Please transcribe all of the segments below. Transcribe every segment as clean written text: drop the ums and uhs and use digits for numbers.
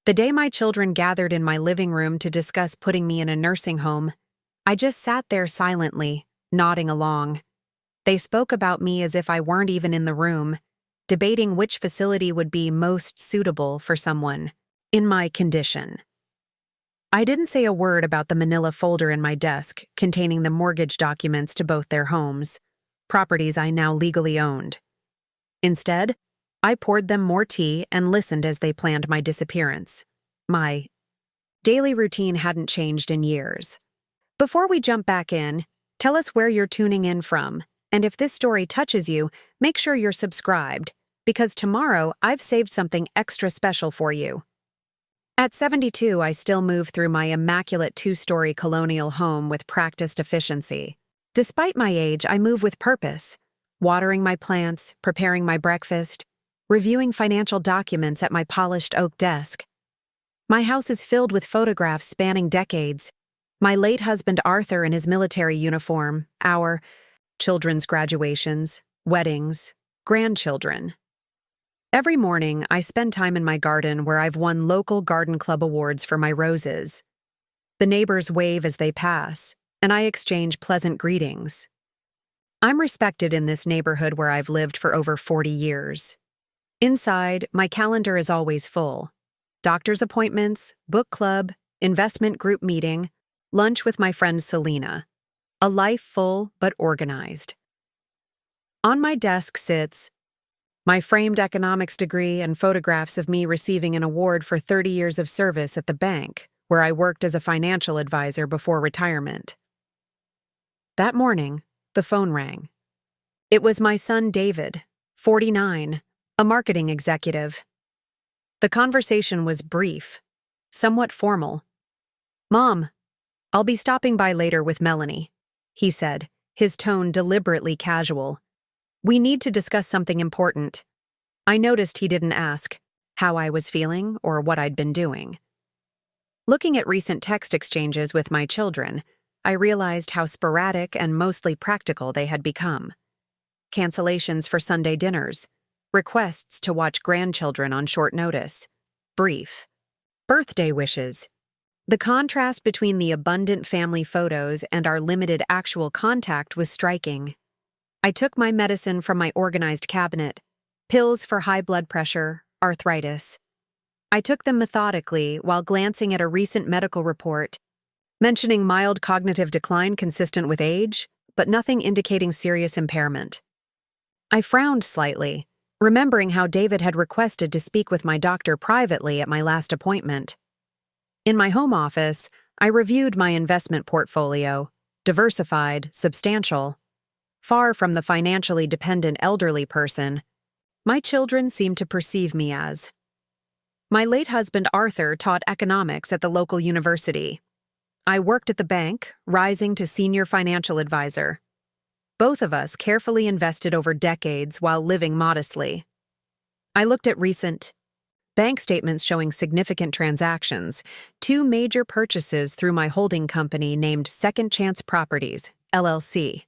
The day my children gathered in my living room to discuss putting me in a nursing home, I just sat there silently, nodding along. They spoke about me as if I weren't even in the room, debating which facility would be most suitable for someone in my condition. I didn't say a word about the manila folder in my desk containing the mortgage documents to both their homes, properties I now legally owned. Instead, I poured them more tea and listened as they planned my disappearance. My daily routine hadn't changed in years. Before we jump back in, tell us where you're tuning in from, and if this story touches you, make sure you're subscribed, because tomorrow I've saved something extra special for you. At 72, I still move through my immaculate 2-story colonial home with practiced efficiency. Despite my age, I move with purpose, watering my plants, preparing my breakfast, reviewing financial documents at my polished oak desk. My house is filled with photographs spanning decades. My late husband Arthur in his military uniform, our children's graduations, weddings, grandchildren. Every morning, I spend time in my garden where I've won local garden club awards for my roses. The neighbors wave as they pass, and I exchange pleasant greetings. I'm respected in this neighborhood where I've lived for over 40 years. Inside, my calendar is always full. Doctor's appointments, book club, investment group meeting, lunch with my friend Selena. A life full but organized. On my desk sits my framed economics degree and photographs of me receiving an award for 30 years of service at the bank, where I worked as a financial advisor before retirement. That morning, the phone rang. It was my son David, 49, a marketing executive. The conversation was brief, somewhat formal. "Mom, I'll be stopping by later with Melanie," he said, his tone deliberately casual. "We need to discuss something important." I noticed he didn't ask how I was feeling or what I'd been doing. Looking at recent text exchanges with my children, I realized how sporadic and mostly practical they had become. Cancellations for Sunday dinners, requests to watch grandchildren on short notice, brief birthday wishes. The contrast between the abundant family photos and our limited actual contact was striking. I took my medicine from my organized cabinet, pills for high blood pressure, arthritis. I took them methodically while glancing at a recent medical report, mentioning mild cognitive decline consistent with age, but nothing indicating serious impairment. I frowned slightly, remembering how David had requested to speak with my doctor privately at my last appointment. In my home office, I reviewed my investment portfolio, diversified, substantial. Far from the financially dependent elderly person, my children seemed to perceive me as. My late husband Arthur taught economics at the local university. I worked at the bank, rising to senior financial advisor. Both of us carefully invested over decades while living modestly. I looked at recent bank statements showing significant transactions, 2 major purchases through my holding company named Second Chance Properties, LLC.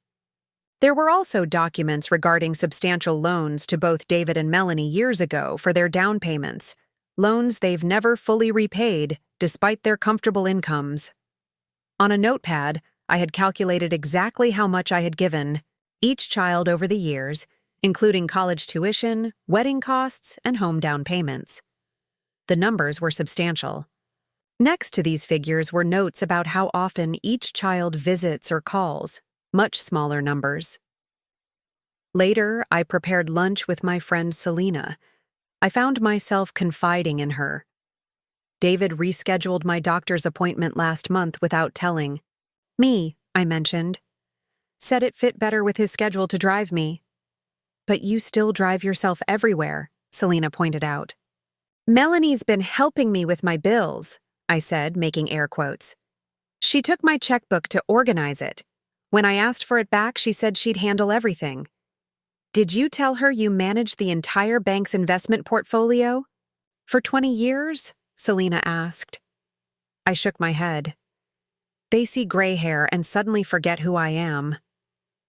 There were also documents regarding substantial loans to both David and Melanie years ago for their down payments, loans they've never fully repaid despite their comfortable incomes. On a notepad, I had calculated exactly how much I had given each child over the years, including college tuition, wedding costs, and home down payments. The numbers were substantial. Next to these figures were notes about how often each child visits or calls, much smaller numbers. Later, I prepared lunch with my friend Selena. I found myself confiding in her. David rescheduled my doctor's appointment last month without telling me, I mentioned. Said it fit better with his schedule to drive me. "But you still drive yourself everywhere," Selena pointed out. "Melanie's been helping me with my bills," I said, making air quotes. "She took my checkbook to organize it. When I asked for it back, she said she'd handle everything." "Did you tell her you managed the entire bank's investment portfolio?" "For 20 years?" Selena asked. I shook my head. They see gray hair and suddenly forget who I am.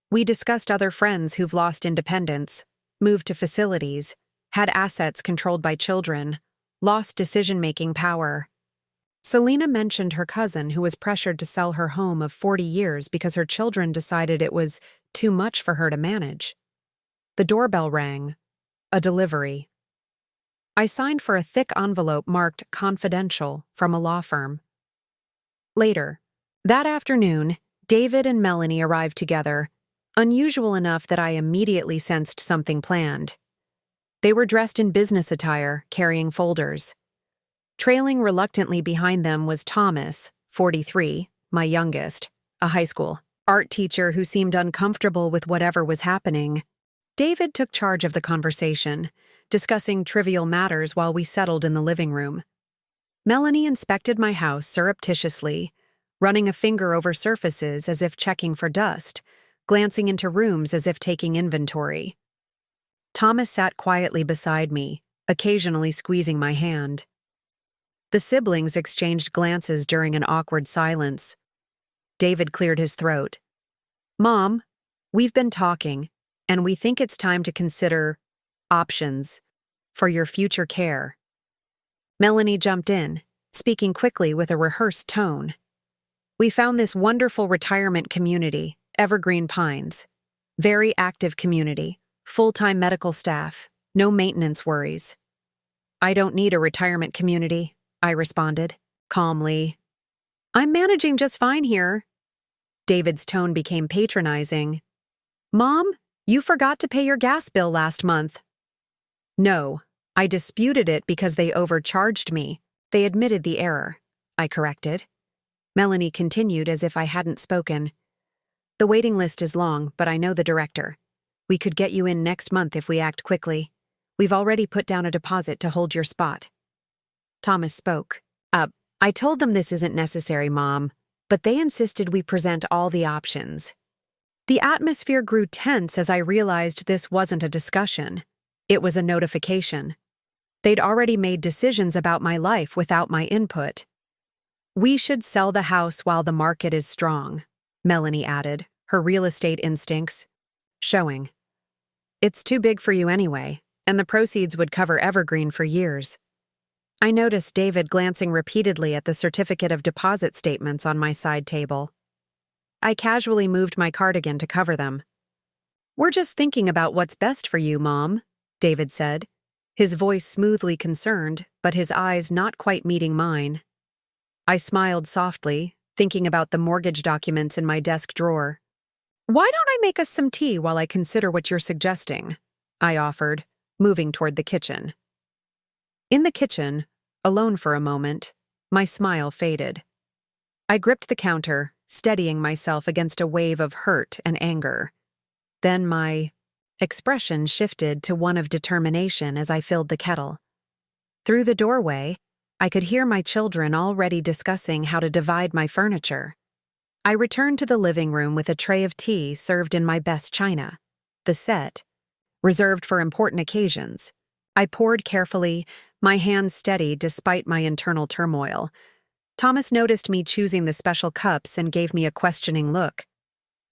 We discussed other friends who've lost independence, moved to facilities, had assets controlled by children, lost decision-making power. Selena mentioned her cousin who was pressured to sell her home of 40 years because her children decided it was too much for her to manage. The doorbell rang. A delivery. I signed for a thick envelope marked confidential from a law firm. Later, that afternoon, David and Melanie arrived together, unusual enough that I immediately sensed something planned. They were dressed in business attire, carrying folders. Trailing reluctantly behind them was Thomas, 43, my youngest, a high school art teacher who seemed uncomfortable with whatever was happening. David took charge of the conversation, discussing trivial matters while we settled in the living room. Melanie inspected my house surreptitiously, running a finger over surfaces as if checking for dust, glancing into rooms as if taking inventory. Thomas sat quietly beside me, occasionally squeezing my hand. The siblings exchanged glances during an awkward silence. David cleared his throat. "Mom, we've been talking, and we think it's time to consider options for your future care." Melanie jumped in, speaking quickly with a rehearsed tone. "We found this wonderful retirement community, Evergreen Pines. Very active community, full-time medical staff, no maintenance worries." "I don't need a retirement community," I responded, calmly. "I'm managing just fine here." David's tone became patronizing. "Mom, you forgot to pay your gas bill last month." "No, I disputed it because they overcharged me. They admitted the error," I corrected. Melanie continued as if I hadn't spoken. "The waiting list is long, but I know the director. We could get you in next month if we act quickly. We've already put down a deposit to hold your spot." Thomas spoke. I told them this isn't necessary, Mom, but they insisted we present all the options." The atmosphere grew tense as I realized this wasn't a discussion. It was a notification. They'd already made decisions about my life without my input. "We should sell the house while the market is strong," Melanie added, her real estate instincts showing. "It's too big for you anyway, and the proceeds would cover Evergreen for years." I noticed David glancing repeatedly at the certificate of deposit statements on my side table. I casually moved my cardigan to cover them. "We're just thinking about what's best for you, Mom," David said, his voice smoothly concerned, but his eyes not quite meeting mine. I smiled softly, thinking about the mortgage documents in my desk drawer. "Why don't I make us some tea while I consider what you're suggesting?" I offered, moving toward the kitchen. In the kitchen, alone for a moment, my smile faded. I gripped the counter, steadying myself against a wave of hurt and anger. Then my expression shifted to one of determination as I filled the kettle. Through the doorway, I could hear my children already discussing how to divide my furniture. I returned to the living room with a tray of tea served in my best china, the set, reserved for important occasions. I poured carefully, my hands steady despite my internal turmoil. Thomas noticed me choosing the special cups and gave me a questioning look.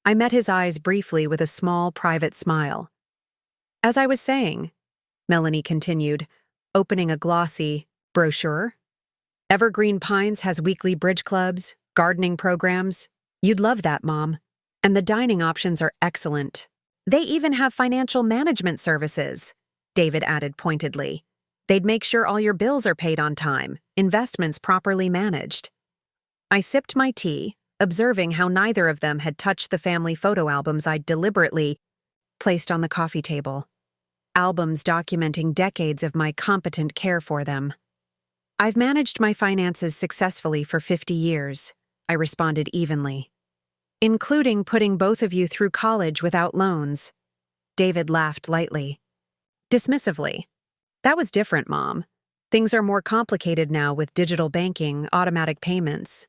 I met his eyes briefly with a small, private smile. "As I was saying," Melanie continued, opening a glossy brochure, "Evergreen Pines has weekly bridge clubs, gardening programs. You'd love that, Mom. And the dining options are excellent. They even have financial management services," David added pointedly. "They'd make sure all your bills are paid on time, investments properly managed." I sipped my tea, observing how neither of them had touched the family photo albums I'd deliberately placed on the coffee table. Albums documenting decades of my competent care for them. "I've managed my finances successfully for 50 years, I responded evenly. "Including putting both of you through college without loans." David laughed lightly. Dismissively. "That was different, Mom. Things are more complicated now with digital banking, automatic payments."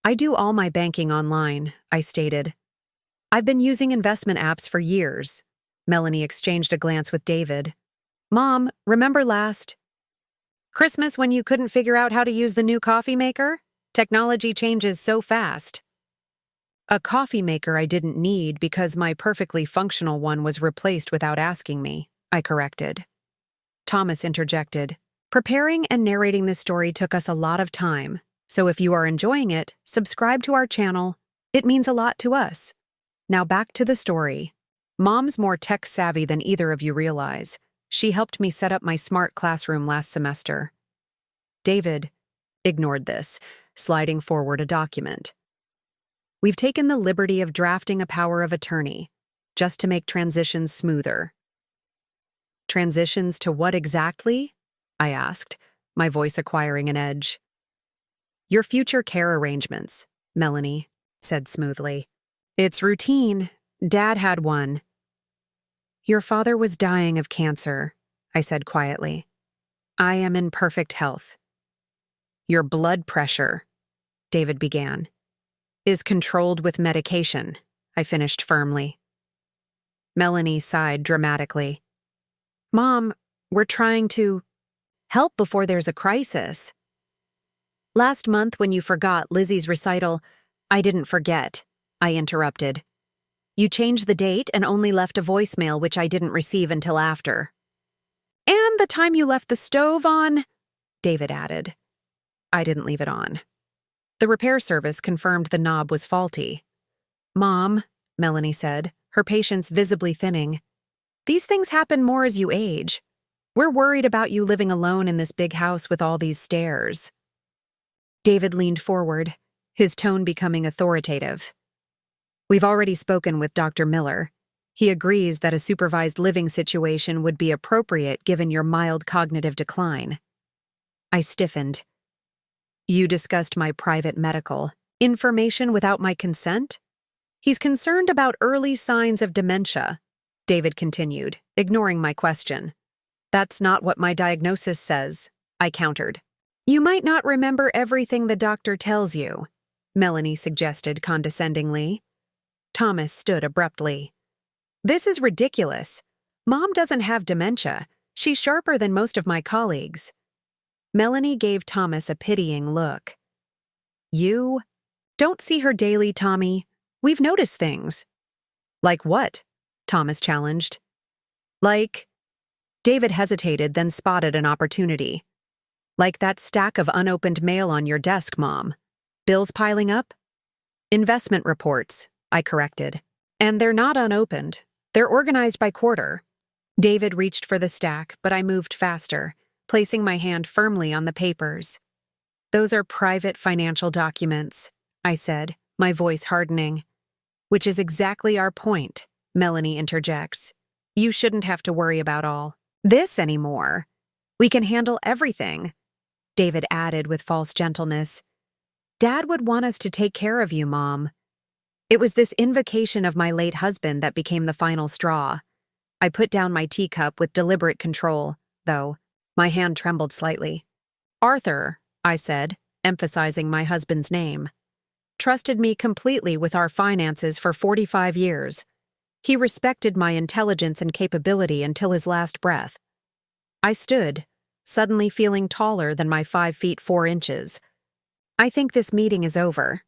"I do all my banking online," I stated. "I've been using investment apps for years." Melanie exchanged a glance with David. "Mom, remember last Christmas when you couldn't figure out how to use the new coffee maker? Technology changes so fast." "A coffee maker I didn't need because my perfectly functional one was replaced without asking me," I corrected. Thomas interjected. Preparing and narrating this story took us a lot of time, so if you are enjoying it, subscribe to our channel. It means a lot to us. Now back to the story. Mom's more tech-savvy than either of you realize. She helped me set up my smart classroom last semester. David ignored this, sliding forward a document. We've taken the liberty of drafting a power of attorney, just to make transitions smoother. Transitions to what exactly? I asked, my voice acquiring an edge. Your future care arrangements, Melanie said smoothly. It's routine. Dad had one. Your father was dying of cancer, I said quietly. I am in perfect health. Your blood pressure, David began, is controlled with medication, I finished firmly. Melanie sighed dramatically. Mom, we're trying to help before there's a crisis. Last month when you forgot Lizzie's recital, I didn't forget, I interrupted. You changed the date and only left a voicemail which I didn't receive until after. And the time you left the stove on, David added. I didn't leave it on. The repair service confirmed the knob was faulty. Mom, Melanie said, her patience visibly thinning. These things happen more as you age. We're worried about you living alone in this big house with all these stairs. David leaned forward, his tone becoming authoritative. We've already spoken with Dr. Miller. He agrees that a supervised living situation would be appropriate given your mild cognitive decline. I stiffened. You discussed my private medical information without my consent? He's concerned about early signs of dementia, David continued, ignoring my question. That's not what my diagnosis says, I countered. You might not remember everything the doctor tells you, Melanie suggested condescendingly. Thomas stood abruptly. This is ridiculous. Mom doesn't have dementia. She's sharper than most of my colleagues. Melanie gave Thomas a pitying look. You don't see her daily, Tommy. We've noticed things. Like what? Thomas challenged. Like... David hesitated, then spotted an opportunity. Like that stack of unopened mail on your desk, Mom. Bills piling up? Investment reports, I corrected. And they're not unopened. They're organized by quarter. David reached for the stack, but I moved faster, placing my hand firmly on the papers. Those are private financial documents, I said, my voice hardening. Which is exactly our point, Melanie interjects. You shouldn't have to worry about all this anymore. We can handle everything, David added with false gentleness. Dad would want us to take care of you, Mom. It was this invocation of my late husband that became the final straw. I put down my teacup with deliberate control, though. My hand trembled slightly. Arthur, I said, emphasizing my husband's name, trusted me completely with our finances for 45 years. He respected my intelligence and capability until his last breath. I stood, suddenly feeling taller than my 5 feet 4 inches. I think this meeting is over.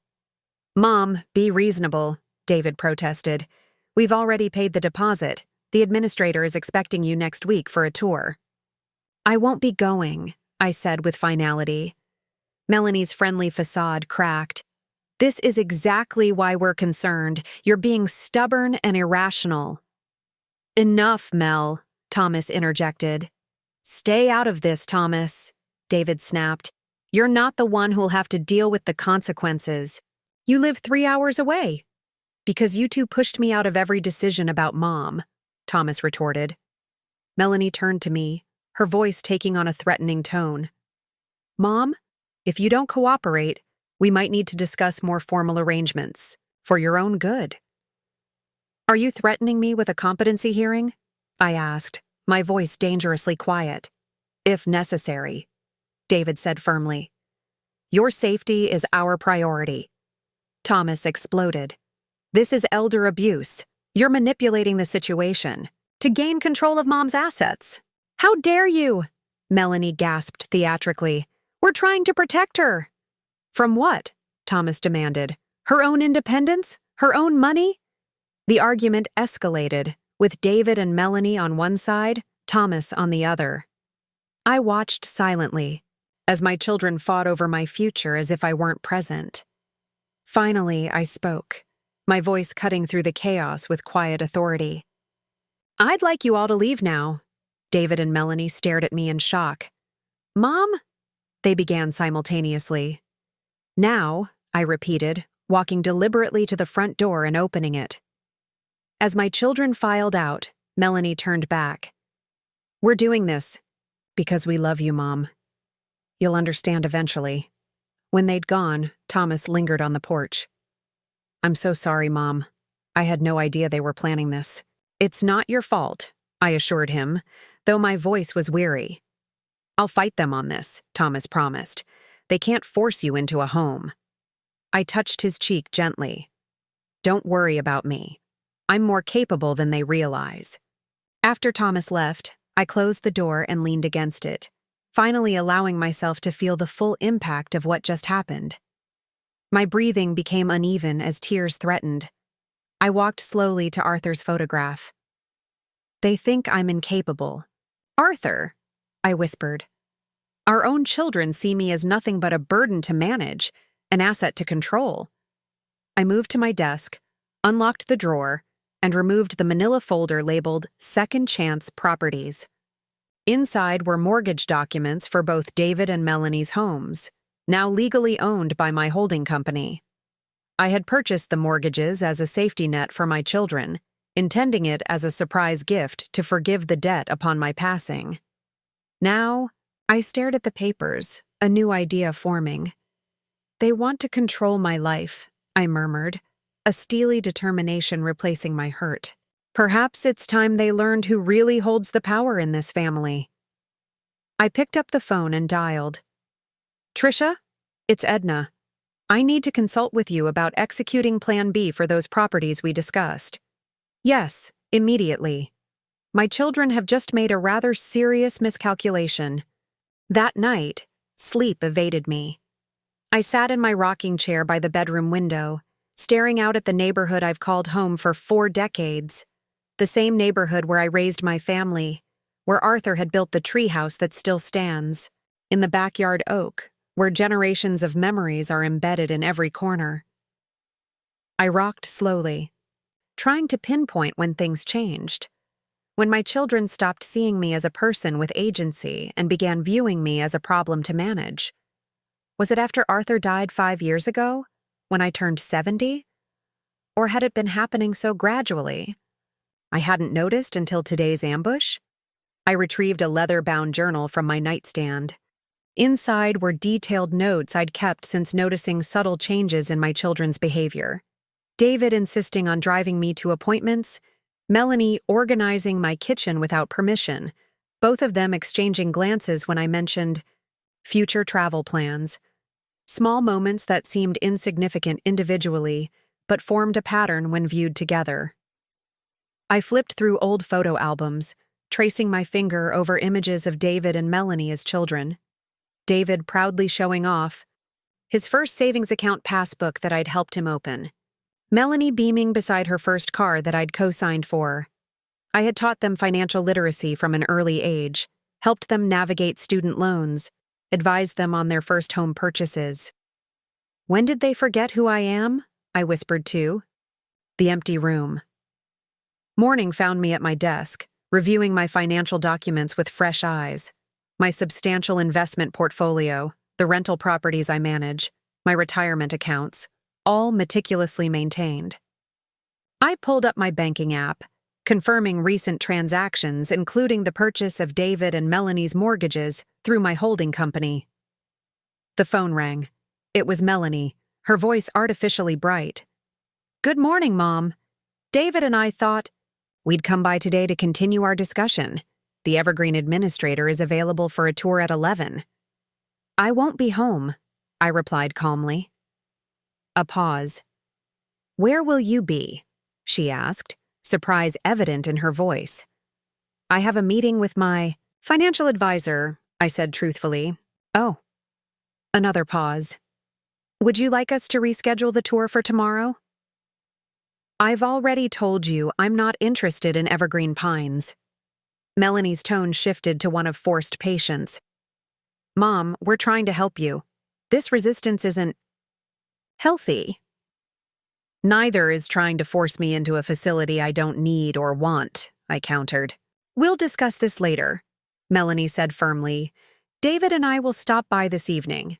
Mom, be reasonable, David protested. We've already paid the deposit. The administrator is expecting you next week for a tour. I won't be going, I said with finality. Melanie's friendly facade cracked. This is exactly why we're concerned. You're being stubborn and irrational. Enough, Mel, Thomas interjected. Stay out of this, Thomas, David snapped. You're not the one who'll have to deal with the consequences. You live 3 hours away. Because you two pushed me out of every decision about Mom, Thomas retorted. Melanie turned to me, her voice taking on a threatening tone. Mom, if you don't cooperate, we might need to discuss more formal arrangements, for your own good. Are you threatening me with a competency hearing? I asked, my voice dangerously quiet. If necessary, David said firmly. Your safety is our priority. Thomas exploded. This is elder abuse. You're manipulating the situation to gain control of Mom's assets. How dare you? Melanie gasped theatrically. We're trying to protect her. From what? Thomas demanded. Her own independence? Her own money? The argument escalated, with David and Melanie on one side, Thomas on the other. I watched silently as my children fought over my future as if I weren't present. Finally, I spoke, my voice cutting through the chaos with quiet authority. "I'd like you all to leave now." David and Melanie stared at me in shock. "Mom?" they began simultaneously. "Now," I repeated, walking deliberately to the front door and opening it. As my children filed out, Melanie turned back. "We're doing this because we love you, Mom. You'll understand eventually." When they'd gone, Thomas lingered on the porch. "I'm so sorry, Mom. I had no idea they were planning this." "It's not your fault," I assured him, though my voice was weary. "I'll fight them on this," Thomas promised. "They can't force you into a home." I touched his cheek gently. "Don't worry about me. I'm more capable than they realize." After Thomas left, I closed the door and leaned against it, finally allowing myself to feel the full impact of what just happened. My breathing became uneven as tears threatened. I walked slowly to Arthur's photograph. "They think I'm incapable." "Arthur," I whispered. "Our own children see me as nothing but a burden to manage, an asset to control." I moved to my desk, unlocked the drawer, and removed the manila folder labeled Second Chance Properties. Inside were mortgage documents for both David and Melanie's homes, now legally owned by my holding company. I had purchased the mortgages as a safety net for my children, intending it as a surprise gift to forgive the debt upon my passing. Now, I stared at the papers, a new idea forming. "They want to control my life," I murmured, a steely determination replacing my hurt. "Perhaps it's time they learned who really holds the power in this family." I picked up the phone and dialed. "Trisha, it's Edna. I need to consult with you about executing Plan B for those properties we discussed." "Yes, immediately. My children have just made a rather serious miscalculation." That night, sleep evaded me. I sat in my rocking chair by the bedroom window, staring out at the neighborhood I've called home for 4 decades. The same neighborhood where I raised my family, where Arthur had built the treehouse that still stands, in the backyard oak, where generations of memories are embedded in every corner. I rocked slowly, trying to pinpoint when things changed. When my children stopped seeing me as a person with agency and began viewing me as a problem to manage. Was it after Arthur died 5 years ago, when I turned 70? Or had it been happening so gradually I hadn't noticed until today's ambush? I retrieved a leather-bound journal from my nightstand. Inside were detailed notes I'd kept since noticing subtle changes in my children's behavior. David insisting on driving me to appointments, Melanie organizing my kitchen without permission, both of them exchanging glances when I mentioned future travel plans. Small moments that seemed insignificant individually, but formed a pattern when viewed together. I flipped through old photo albums, tracing my finger over images of David and Melanie as children. David proudly showing off his first savings account passbook that I'd helped him open. Melanie beaming beside her first car that I'd co-signed for. I had taught them financial literacy from an early age, helped them navigate student loans, advised them on their first home purchases. When did they forget who I am? I whispered too. The empty room. Morning found me at my desk, reviewing my financial documents with fresh eyes. My substantial investment portfolio, the rental properties I manage, my retirement accounts, all meticulously maintained. I pulled up my banking app, confirming recent transactions, including the purchase of David and Melanie's mortgages through my holding company. The phone rang. It was Melanie, her voice artificially bright. "Good morning, Mom. David and I thought we'd come by today to continue our discussion. The Evergreen administrator is available for a tour at 11. "I won't be home," I replied calmly. A pause. "Where will you be?" she asked, surprise evident in her voice. "I have a meeting with my financial advisor," I said truthfully. "Oh." Another pause. "Would you like us to reschedule the tour for tomorrow?" "I've already told you I'm not interested in Evergreen Pines." Melanie's tone shifted to one of forced patience. Mom, we're trying to help you. This resistance isn't healthy. Neither is trying to force me into a facility I don't need or want, I countered. We'll discuss this later, Melanie said firmly. David and I will stop by this evening.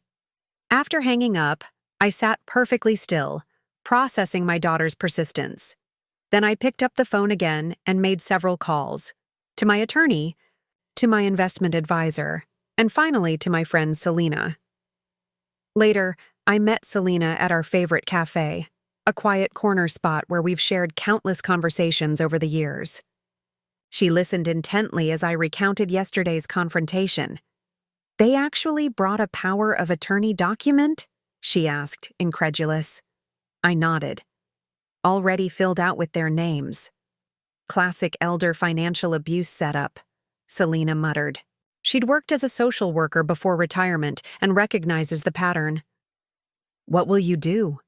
After hanging up, I sat perfectly still, processing my daughter's persistence. Then I picked up the phone again and made several calls. To my attorney, to my investment advisor, and finally to my friend Selena. Later, I met Selena at our favorite cafe, a quiet corner spot where we've shared countless conversations over the years. She listened intently as I recounted yesterday's confrontation. They actually brought a power of attorney document? She asked, incredulous. I nodded. Already filled out with their names. Classic elder financial abuse setup, Selena muttered. She'd worked as a social worker before retirement and recognizes the pattern. What will you do?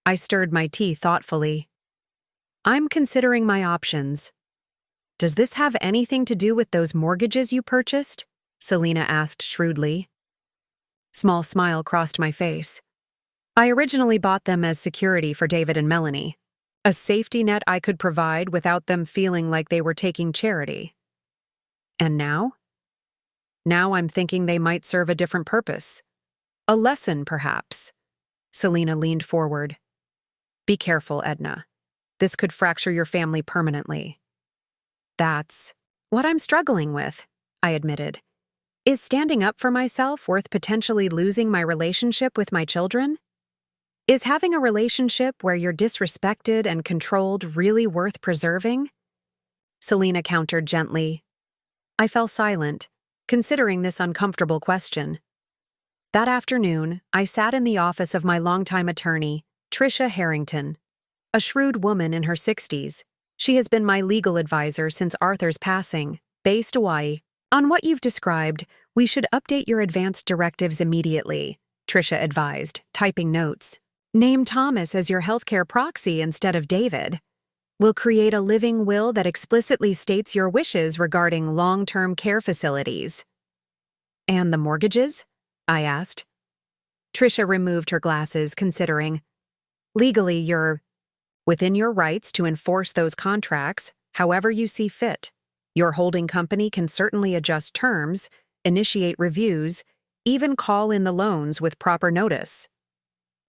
I stirred my tea thoughtfully. I'm considering my options. Does this have anything to do with those mortgages you purchased? Selena asked shrewdly. Small smile crossed my face. I originally bought them as security for David and Melanie. A safety net I could provide without them feeling like they were taking charity. And now? Now I'm thinking they might serve a different purpose. A lesson, perhaps. Selena leaned forward. Be careful, Edna. This could fracture your family permanently. That's what I'm struggling with, I admitted. Is standing up for myself worth potentially losing my relationship with my children? Is having a relationship where you're disrespected and controlled really worth preserving? Selena countered gently. I fell silent, considering this uncomfortable question. That afternoon, I sat in the office of my longtime attorney, Tricia Harrington. A shrewd woman in her 60s, she has been my legal advisor since Arthur's passing, based Hawaii. On what you've described, we should update your advanced directives immediately, Tricia advised, typing notes. Name Thomas as your healthcare proxy instead of David. We'll create a living will that explicitly states your wishes regarding long-term care facilities. And the mortgages? I asked. Tricia removed her glasses, considering. Legally, you're within your rights to enforce those contracts however you see fit. Your holding company can certainly adjust terms, initiate reviews, even call in the loans with proper notice.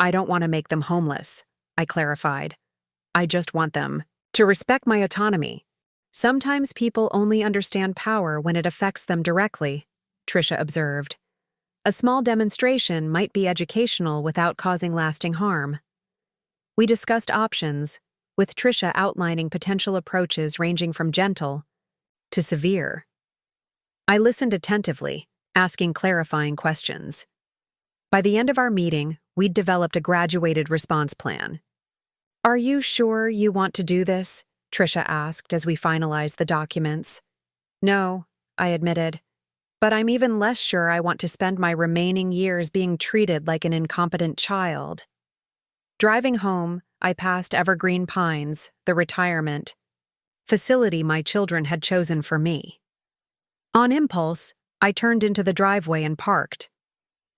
I don't want to make them homeless, I clarified. I just want them to respect my autonomy. Sometimes people only understand power when it affects them directly, Tricia observed. A small demonstration might be educational without causing lasting harm. We discussed options, with Tricia outlining potential approaches ranging from gentle to severe. I listened attentively, asking clarifying questions. By the end of our meeting, we'd developed a graduated response plan. Are you sure you want to do this? Tricia asked as we finalized the documents. No, I admitted. But I'm even less sure I want to spend my remaining years being treated like an incompetent child. Driving home, I passed Evergreen Pines, the retirement facility my children had chosen for me. On impulse, I turned into the driveway and parked.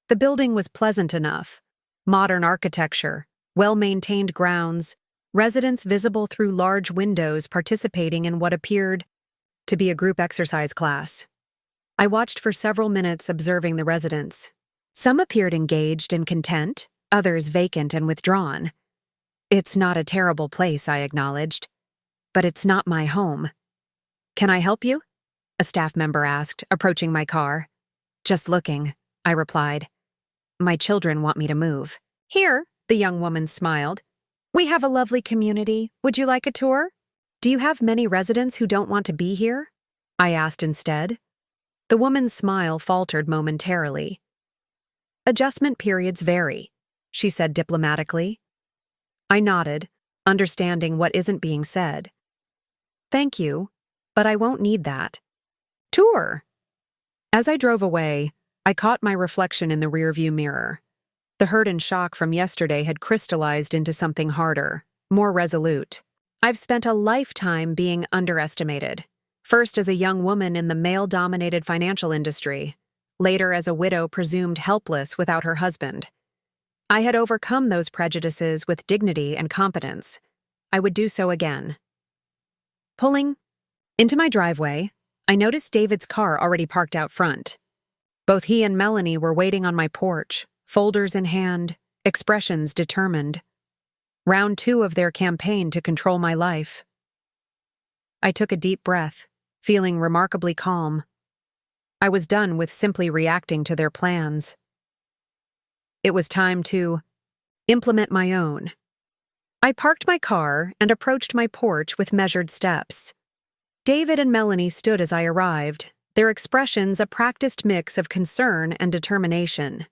The building was pleasant enough. Modern architecture, well-maintained grounds, residents visible through large windows participating in what appeared to be a group exercise class. I watched for several minutes observing the residents. Some appeared engaged and content, others vacant and withdrawn. It's not a terrible place, I acknowledged. But it's not my home. Can I help you? A staff member asked, approaching my car. Just looking, I replied. My children want me to move. Here, the young woman smiled. We have a lovely community. Would you like a tour? Do you have many residents who don't want to be here? I asked instead. The woman's smile faltered momentarily. Adjustment periods vary, she said diplomatically. I nodded, understanding what isn't being said. Thank you, but I won't need that. Tour! As I drove away, I caught my reflection in the rearview mirror. The hurt and shock from yesterday had crystallized into something harder, more resolute. I've spent a lifetime being underestimated, First as a young woman in the male-dominated financial industry, later as a widow presumed helpless without her husband. I had overcome those prejudices with dignity and competence. I would do so again. Pulling into my driveway, I noticed David's car already parked out front. Both he and Melanie were waiting on my porch, folders in hand, expressions determined. Round 2 of their campaign to control my life. I took a deep breath, feeling remarkably calm. I was done with simply reacting to their plans. It was time to implement my own. I parked my car and approached my porch with measured steps. David and Melanie stood as I arrived, their expressions a practiced mix of concern and determination.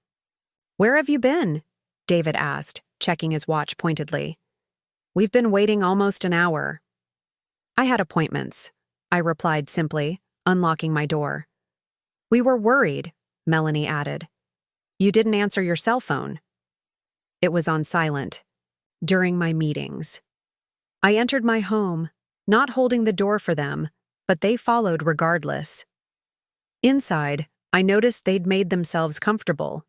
"Where have you been?" David asked, checking his watch pointedly. "We've been waiting almost an hour." "I had appointments," I replied simply, unlocking my door. "We were worried," Melanie added. "You didn't answer your cell phone." It was on silent. During my meetings. I entered my home, not holding the door for them, but they followed regardless. Inside, I noticed they'd made themselves comfortable.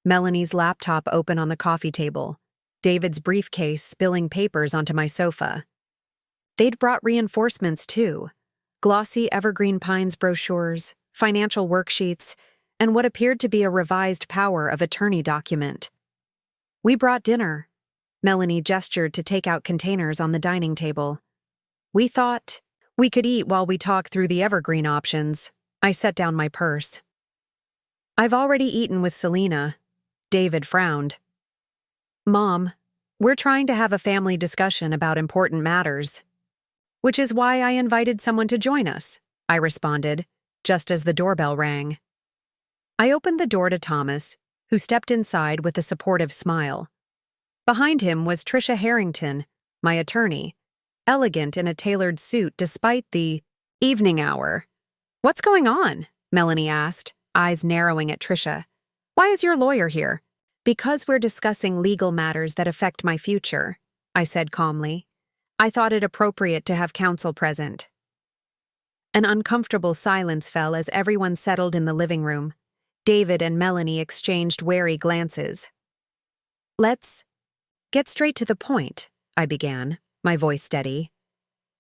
Melanie's laptop open on the coffee table, David's briefcase spilling papers onto my sofa. They'd brought reinforcements too, glossy Evergreen Pines brochures, financial worksheets, and what appeared to be a revised power of attorney document. "We brought dinner." Melanie gestured to take out containers on the dining table. "We thought we could eat while we talk through the evergreen options." I set down my purse. "I've already eaten with Selena." David frowned. "Mom, we're trying to have a family discussion about important matters." "Which is why I invited someone to join us," I responded, just as the doorbell rang. I opened the door to Thomas, who stepped inside with a supportive smile. Behind him was Tricia Harrington, my attorney, elegant in a tailored suit despite the evening hour. "What's going on?" Melanie asked, eyes narrowing at Tricia. "Why is your lawyer here?" "Because we're discussing legal matters that affect my future," I said calmly. "I thought it appropriate to have counsel present." An uncomfortable silence fell as everyone settled in the living room. David and Melanie exchanged wary glances. "Let's get straight to the point," I began, my voice steady.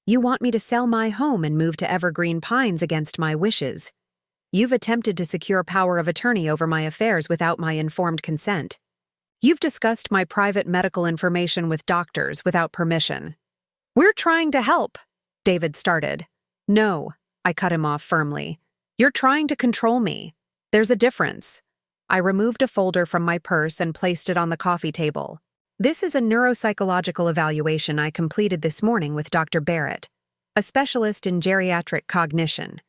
"You want me to sell my home and move to Evergreen Pines against my wishes. You've attempted to secure power of attorney over my affairs without my informed consent. You've discussed my private medical information with doctors without permission." "We're trying to help," David started. "No," I cut him off firmly. "You're trying to control me. There's a difference." I removed a folder from my purse and placed it on the coffee table. "This is a neuropsychological evaluation I completed this morning with Dr. Barrett, a specialist in geriatric cognition.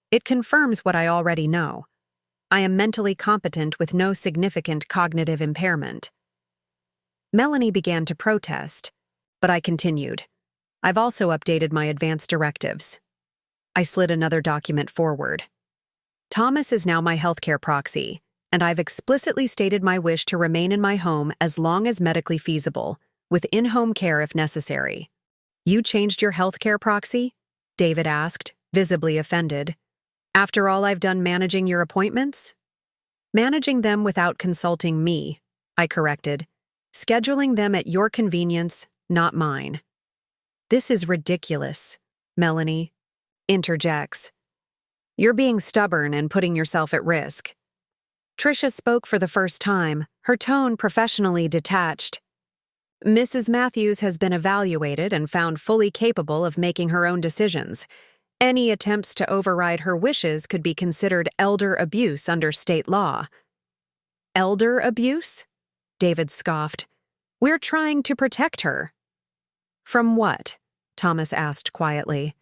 It confirms what I already know. I am mentally competent with no significant cognitive impairment." Melanie began to protest, but I continued. "I've also updated my advance directives." I slid another document forward. "Thomas is now my healthcare proxy, and I've explicitly stated my wish to remain in my home as long as medically feasible, with in-home care if necessary." "You changed your healthcare proxy?" David asked, visibly offended. "After all I've done managing your appointments?" "Managing them without consulting me," I corrected. "Scheduling them at your convenience, not mine." "This is ridiculous," Melanie interjects. "You're being stubborn and putting yourself at risk." Tricia spoke for the first time, her tone professionally detached. "Mrs. Matthews has been evaluated and found fully capable of making her own decisions. Any attempts to override her wishes could be considered elder abuse under state law." "Elder abuse?" David scoffed. "We're trying to protect her." "From what?" Thomas asked quietly.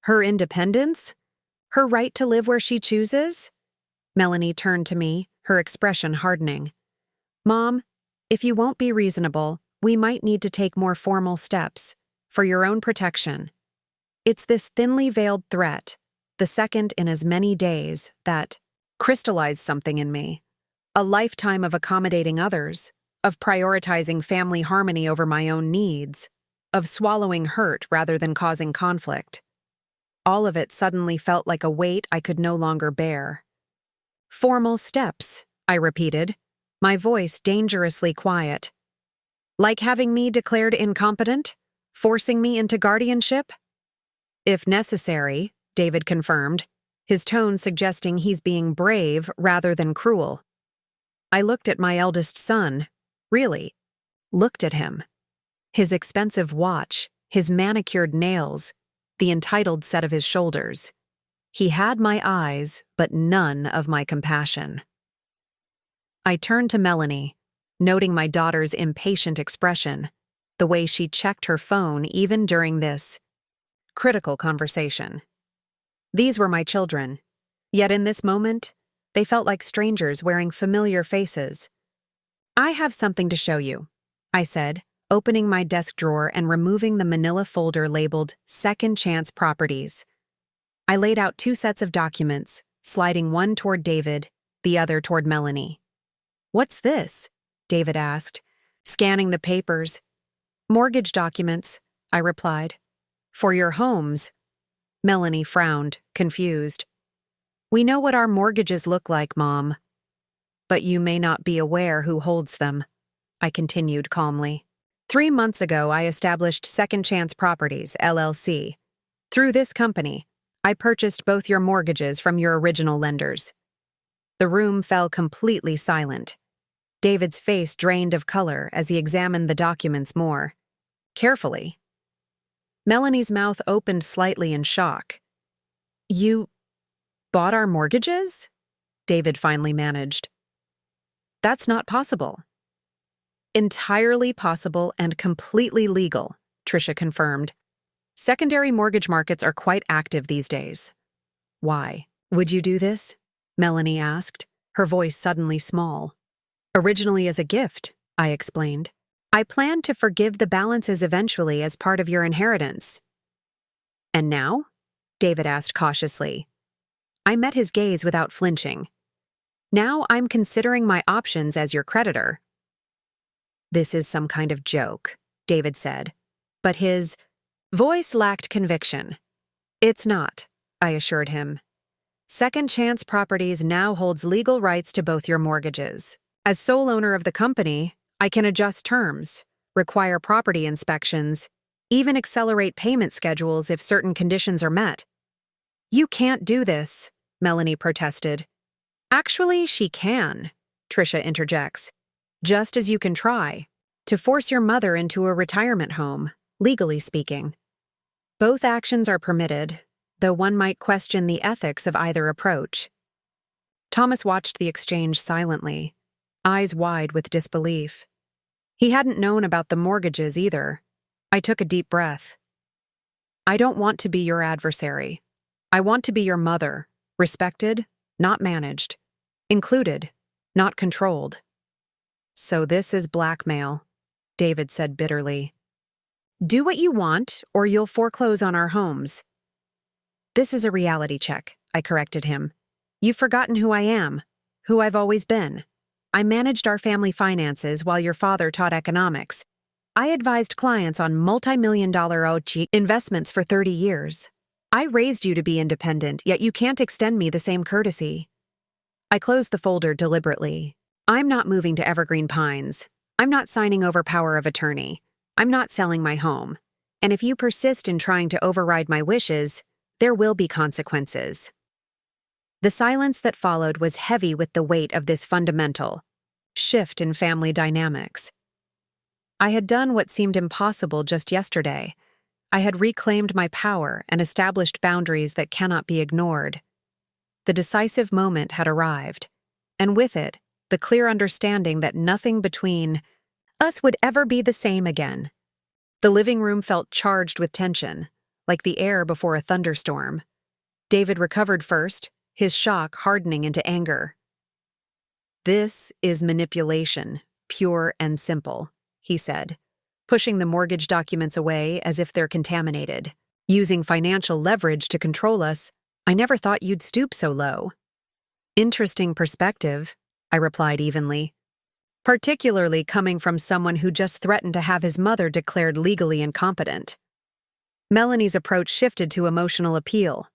"Her independence? Her right to live where she chooses?" Melanie turned to me, her expression hardening. "Mom, if you won't be reasonable, we might need to take more formal steps, for your own protection. It's this thinly veiled threat, the second in as many days, that crystallized something in me. A lifetime of accommodating others, of prioritizing family harmony over my own needs, of swallowing hurt rather than causing conflict. All of it suddenly felt like a weight I could no longer bear. "Formal steps," I repeated, my voice dangerously quiet. "Like having me declared incompetent? Forcing me into guardianship?" "If necessary," David confirmed, his tone suggesting he's being brave rather than cruel. I looked at my eldest son, really, looked at him. His expensive watch, his manicured nails, the entitled set of his shoulders. He had my eyes, but none of my compassion. I turned to Melanie, noting my daughter's impatient expression, the way she checked her phone even during this critical conversation. These were my children, yet in this moment, they felt like strangers wearing familiar faces. "I have something to show you," I said, opening my desk drawer and removing the manila folder labeled Second Chance Properties. I laid out 2 sets of documents, sliding one toward David, the other toward Melanie. "What's this?" David asked, scanning the papers. "Mortgage documents," I replied. "For your homes." Melanie frowned, confused. "We know what our mortgages look like, Mom. But you may not be aware who holds them," I continued calmly. 3 months ago, I established Second Chance Properties, LLC. Through this company, I purchased both your mortgages from your original lenders. The room fell completely silent. David's face drained of color as he examined the documents more carefully. Melanie's mouth opened slightly in shock. "You bought our mortgages?" David finally managed. "That's not possible." "Entirely possible and completely legal," Tricia confirmed. "Secondary mortgage markets are quite active these days." "Why? Would you do this?" Melanie asked, her voice suddenly small. "Originally as a gift," I explained. "I planned to forgive the balances eventually as part of your inheritance." "And now?" David asked cautiously. I met his gaze without flinching. "Now I'm considering my options as your creditor." "This is some kind of joke," David said, but his voice lacked conviction. "It's not," I assured him. "Second Chance Properties now holds legal rights to both your mortgages. As sole owner of the company, I can adjust terms, require property inspections, even accelerate payment schedules if certain conditions are met." "You can't do this," Melanie protested. "Actually, she can," Tricia interjects. "Just as you can try to force your mother into a retirement home, legally speaking. Both actions are permitted, though one might question the ethics of either approach." Thomas watched the exchange silently, eyes wide with disbelief. He hadn't known about the mortgages either. I took a deep breath. "I don't want to be your adversary. I want to be your mother, respected, not managed, included, not controlled." "So this is blackmail," David said bitterly. "Do what you want, or you'll foreclose on our homes." "This is a reality check," I corrected him. "You've forgotten who I am, who I've always been. I managed our family finances while your father taught economics. I advised clients on multi-million-dollar OG investments for 30 years. I raised you to be independent, yet you can't extend me the same courtesy." I closed the folder deliberately. "I'm not moving to Evergreen Pines. I'm not signing over power of attorney. I'm not selling my home. And if you persist in trying to override my wishes, there will be consequences." The silence that followed was heavy with the weight of this fundamental shift in family dynamics. I had done what seemed impossible just yesterday. I had reclaimed my power and established boundaries that cannot be ignored. The decisive moment had arrived, and with it, the clear understanding that nothing between us would ever be the same again. The living room felt charged with tension, like the air before a thunderstorm. David recovered first, his shock hardening into anger. "This is manipulation, pure and simple," he said, pushing the mortgage documents away as if they're contaminated. "Using financial leverage to control us, I never thought you'd stoop so low." "Interesting perspective," I replied evenly. "Particularly coming from someone who just threatened to have his mother declared legally incompetent." Melanie's approach shifted to emotional appeal.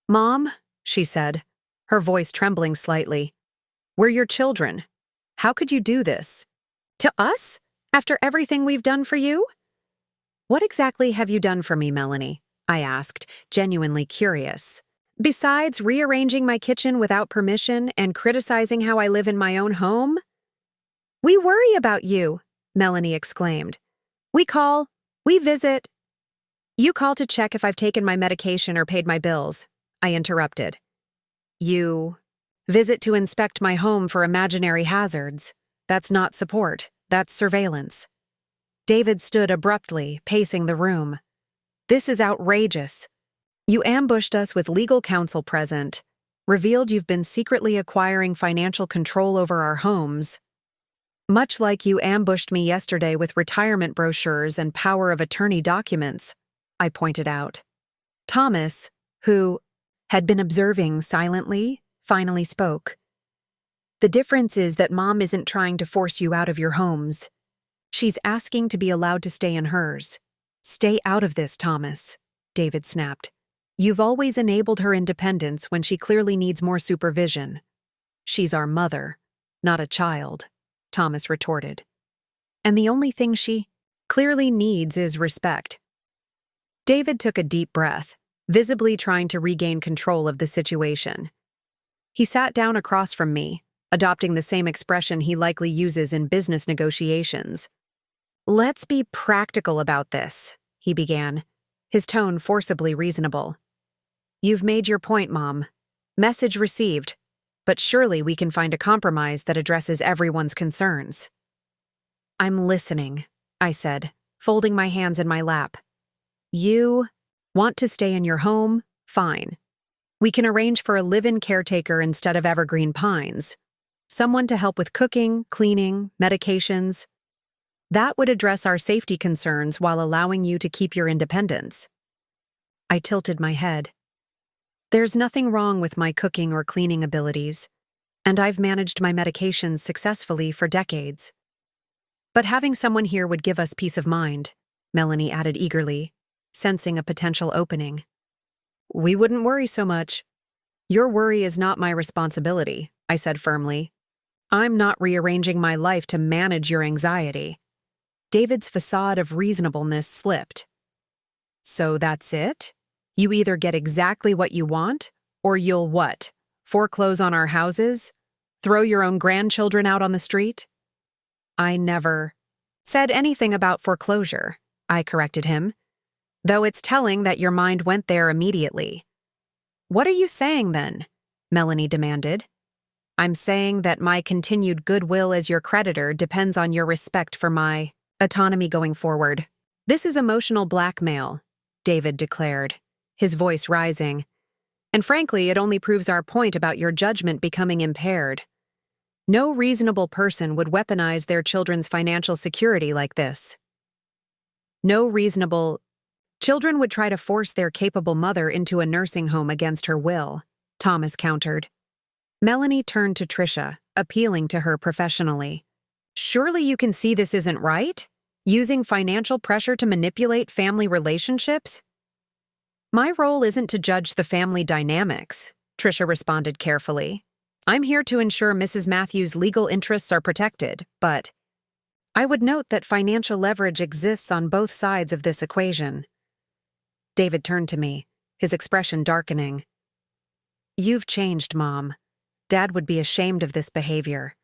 "Mom," she said, her voice trembling slightly, "we're your children. How could you do this? To us? After everything we've done for you?" "What exactly have you done for me, Melanie?" I asked, genuinely curious. "Besides rearranging my kitchen without permission and criticizing how I live in my own home?" "We worry about you," Melanie exclaimed. We visit." "You call to check if I've taken my medication or paid my bills," I interrupted. "You visit to inspect my home for imaginary hazards. That's not support, that's surveillance." David stood abruptly, pacing the room. "This is outrageous. You ambushed us with legal counsel present, revealed you've been secretly acquiring financial control over our homes, much like you ambushed me yesterday with retirement brochures and power of attorney documents," I pointed out. Thomas, who had been observing silently, finally spoke. "The difference is that Mom isn't trying to force you out of your homes. She's asking to be allowed to stay in hers." "Stay out of this, Thomas," David snapped. "You've always enabled her independence when she clearly needs more supervision." "She's our mother, not a child," Thomas retorted. "And the only thing she clearly needs is respect." David took a deep breath, visibly trying to regain control of the situation. He sat down across from me, adopting the same expression he likely uses in business negotiations. "Let's be practical about this," he began, his tone forcibly reasonable. "You've made your point, Mom. Message received. But surely we can find a compromise that addresses everyone's concerns." "I'm listening," I said, folding my hands in my lap. "You want to stay in your home? Fine. We can arrange for a live-in caretaker instead of Evergreen Pines. Someone to help with cooking, cleaning, medications. That would address our safety concerns while allowing you to keep your independence." I tilted my head. "There's nothing wrong with my cooking or cleaning abilities, and I've managed my medications successfully for decades. But having someone here would give us peace of mind," Melanie added eagerly, sensing a potential opening. "We wouldn't worry so much." "Your worry is not my responsibility," I said firmly. "I'm not rearranging my life to manage your anxiety." David's facade of reasonableness slipped. "So that's it? You either get exactly what you want, or you'll what? Foreclose on our houses? Throw your own grandchildren out on the street?" "I never said anything about foreclosure," I corrected him, "though it's telling that your mind went there immediately." "What are you saying then?" Melanie demanded. "I'm saying that my continued goodwill as your creditor depends on your respect for my autonomy going forward." "This is emotional blackmail," David declared, his voice rising. "And frankly, it only proves our point about your judgment becoming impaired. No reasonable person would weaponize their children's financial security like this. No reasonable children would try to force their capable mother into a nursing home against her will," Thomas countered. Melanie turned to Trisha, appealing to her professionally. "Surely you can see this isn't right? Using financial pressure to manipulate family relationships?" "My role isn't to judge the family dynamics," Trisha responded carefully. "I'm here to ensure Mrs. Matthews' legal interests are protected, but I would note that financial leverage exists on both sides of this equation." David turned to me, his expression darkening. "You've changed, Mom. Dad would be ashamed of this behavior."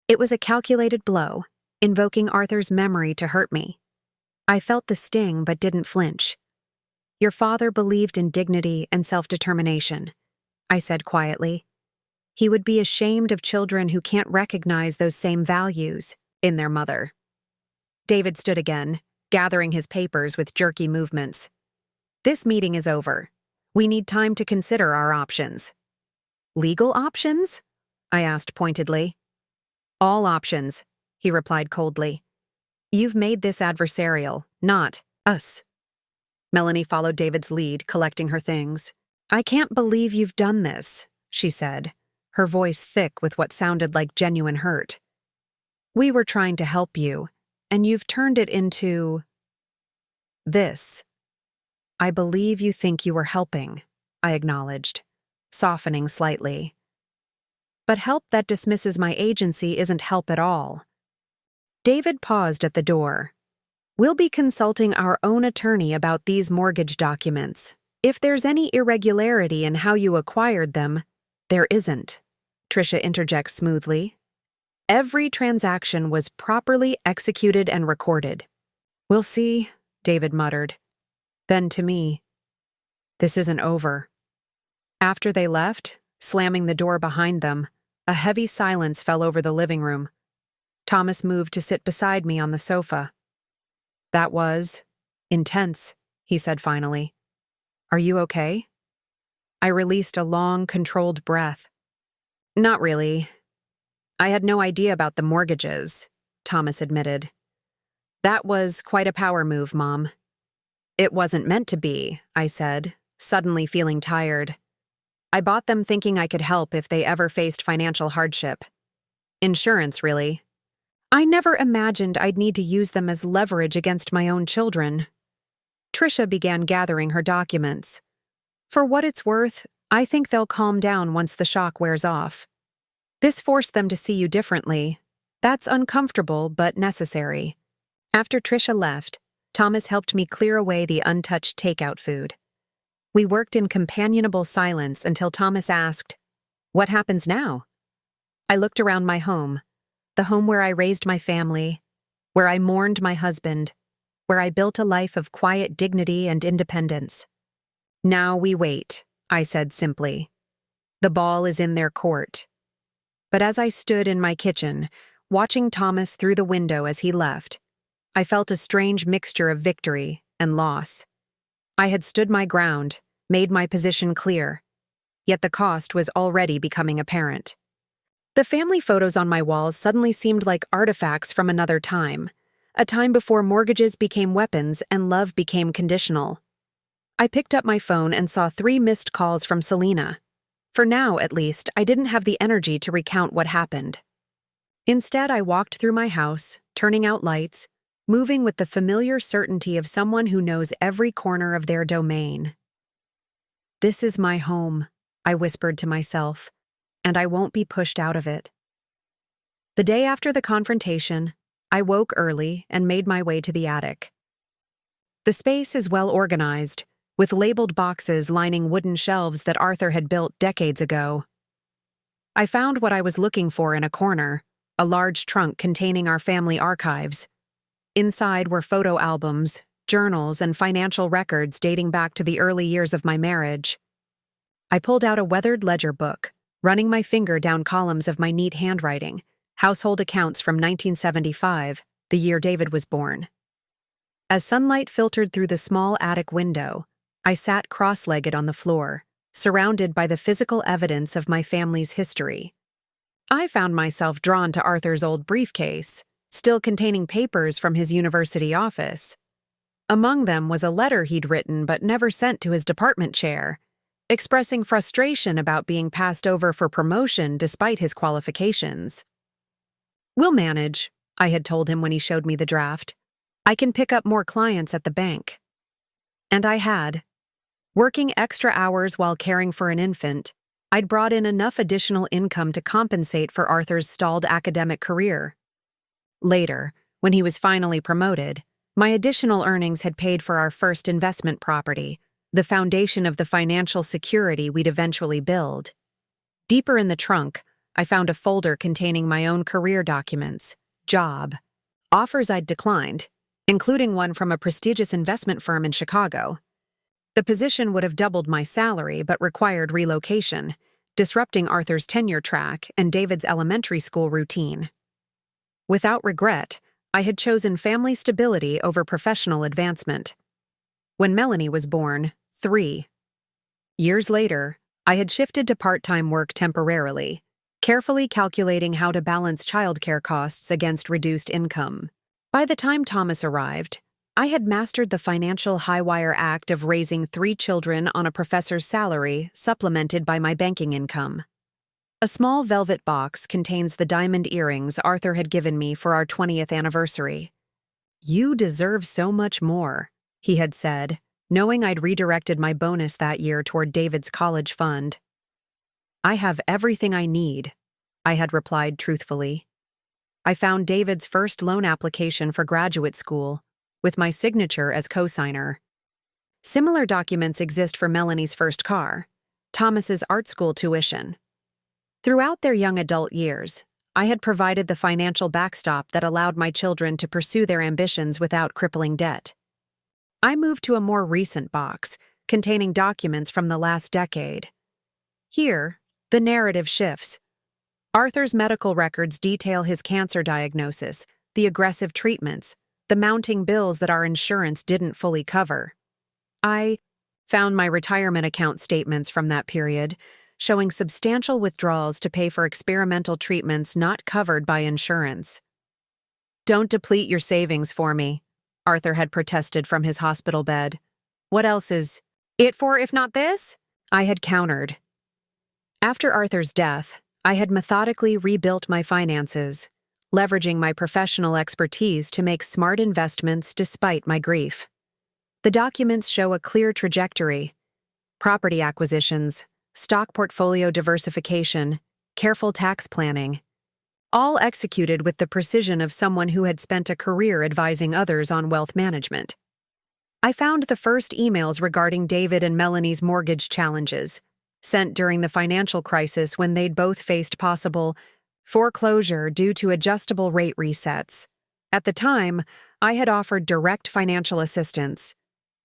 It was a calculated blow, invoking Arthur's memory to hurt me. I felt the sting but didn't flinch. "Your father believed in dignity and self-determination," I said quietly. "He would be ashamed of children who can't recognize those same values in their mother." David stood again, gathering his papers with jerky movements. "This meeting is over. We need time to consider our options." "Legal options?" I asked pointedly. "All options," he replied coldly. "You've made this adversarial, not us." Melanie followed David's lead, collecting her things. "I can't believe you've done this," she said, her voice thick with what sounded like genuine hurt. "We were trying to help you, and you've turned it into this." I believe you think you were helping, I acknowledged, softening slightly. But help that dismisses my agency isn't help at all. David paused at the door. We'll be consulting our own attorney about these mortgage documents. If there's any irregularity in how you acquired them, there isn't, Tricia interjects smoothly. Every transaction was properly executed and recorded. We'll see, David muttered. Then to me, this isn't over. After they left, slamming the door behind them, a heavy silence fell over the living room. Thomas moved to sit beside me on the sofa. That was intense, he said finally. Are you okay? I released a long, controlled breath. Not really. I had no idea about the mortgages, Thomas admitted. That was quite a power move, Mom. It wasn't meant to be, I said, suddenly feeling tired. I bought them thinking I could help if they ever faced financial hardship. Insurance, really. I never imagined I'd need to use them as leverage against my own children. Tricia began gathering her documents. For what it's worth, I think they'll calm down once the shock wears off. This forced them to see you differently. That's uncomfortable, but necessary. After Tricia left, Thomas helped me clear away the untouched takeout food. We worked in companionable silence until Thomas asked, "What happens now?" I looked around my home, the home where I raised my family, where I mourned my husband, where I built a life of quiet dignity and independence. Now we wait, I said simply. The ball is in their court. But as I stood in my kitchen, watching Thomas through the window as he left, I felt a strange mixture of victory and loss. I had stood my ground, made my position clear, yet the cost was already becoming apparent. The family photos on my walls suddenly seemed like artifacts from another time, a time before mortgages became weapons and love became conditional. I picked up my phone and saw 3 missed calls from Selena. For now, at least, I didn't have the energy to recount what happened. Instead, I walked through my house, turning out lights, moving with the familiar certainty of someone who knows every corner of their domain. This is my home, I whispered to myself, and I won't be pushed out of it. The day after the confrontation, I woke early and made my way to the attic. The space is well organized, with labeled boxes lining wooden shelves that Arthur had built decades ago. I found what I was looking for in a corner, a large trunk containing our family archives. Inside were photo albums, journals, and financial records dating back to the early years of my marriage. I pulled out a weathered ledger book, running my finger down columns of my neat handwriting, household accounts from 1975, the year David was born. As sunlight filtered through the small attic window, I sat cross-legged on the floor, surrounded by the physical evidence of my family's history. I found myself drawn to Arthur's old briefcase, still containing papers from his university office. Among them was a letter he'd written but never sent to his department chair, expressing frustration about being passed over for promotion despite his qualifications. "We'll manage," I had told him when he showed me the draft. "I can pick up more clients at the bank." And I had. Working extra hours while caring for an infant, I'd brought in enough additional income to compensate for Arthur's stalled academic career. Later, when he was finally promoted, my additional earnings had paid for our first investment property, the foundation of the financial security we'd eventually build. Deeper in the trunk, I found a folder containing my own career documents, job, offers I'd declined, including one from a prestigious investment firm in Chicago. The position would have doubled my salary but required relocation, disrupting Arthur's tenure track and David's elementary school routine. Without regret, I had chosen family stability over professional advancement. When Melanie was born, 3 years later, I had shifted to part-time work temporarily, carefully calculating how to balance childcare costs against reduced income. By the time Thomas arrived, I had mastered the financial high-wire act of raising 3 children on a professor's salary supplemented by my banking income. A small velvet box contains the diamond earrings Arthur had given me for our 20th anniversary. "You deserve so much more," he had said, knowing I'd redirected my bonus that year toward David's college fund. "I have everything I need," I had replied truthfully. I found David's first loan application for graduate school, with my signature as cosigner. Similar documents exist for Melanie's first car, Thomas's art school tuition. Throughout their young adult years, I had provided the financial backstop that allowed my children to pursue their ambitions without crippling debt. I moved to a more recent box, containing documents from the last decade. Here, the narrative shifts. Arthur's medical records detail his cancer diagnosis, the aggressive treatments, the mounting bills that our insurance didn't fully cover. I found my retirement account statements from that period, showing substantial withdrawals to pay for experimental treatments not covered by insurance. "Don't deplete your savings for me," Arthur had protested from his hospital bed. "What else is it for if not this?" I had countered. After Arthur's death, I had methodically rebuilt my finances, leveraging my professional expertise to make smart investments despite my grief. The documents show a clear trajectory: property acquisitions, stock portfolio diversification, careful tax planning, all executed with the precision of someone who had spent a career advising others on wealth management. I found the first emails regarding David and Melanie's mortgage challenges, sent during the financial crisis when they'd both faced possible foreclosure due to adjustable rate resets. At the time, I had offered direct financial assistance.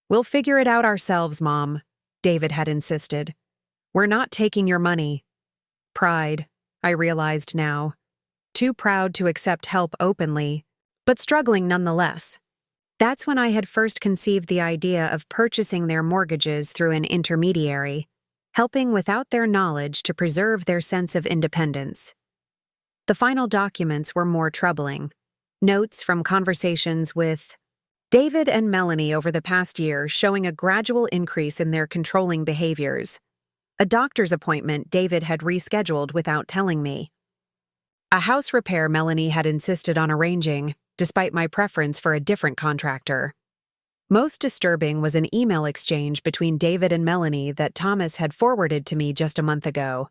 "We'll figure it out ourselves, Mom," David had insisted. "We're not taking your money." Pride, I realized now. Too proud to accept help openly, but struggling nonetheless. That's when I had first conceived the idea of purchasing their mortgages through an intermediary, helping without their knowledge to preserve their sense of independence. The final documents were more troubling. Notes from conversations with David and Melanie over the past year showing a gradual increase in their controlling behaviors. A doctor's appointment David had rescheduled without telling me. A house repair Melanie had insisted on arranging, despite my preference for a different contractor. Most disturbing was an email exchange between David and Melanie that Thomas had forwarded to me just a month ago.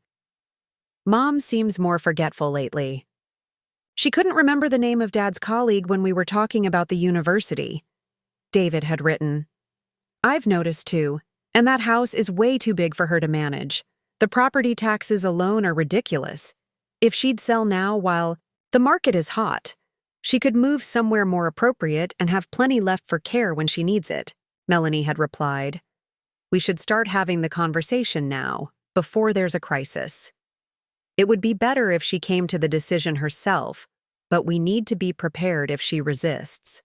"Mom seems more forgetful lately. She couldn't remember the name of Dad's colleague when we were talking about the university," David had written. "I've noticed too, and that house is way too big for her to manage. The property taxes alone are ridiculous. If she'd sell now while the market is hot, she could move somewhere more appropriate and have plenty left for care when she needs it," Melanie had replied. "We should start having the conversation now, before there's a crisis. It would be better if she came to the decision herself, but we need to be prepared if she resists."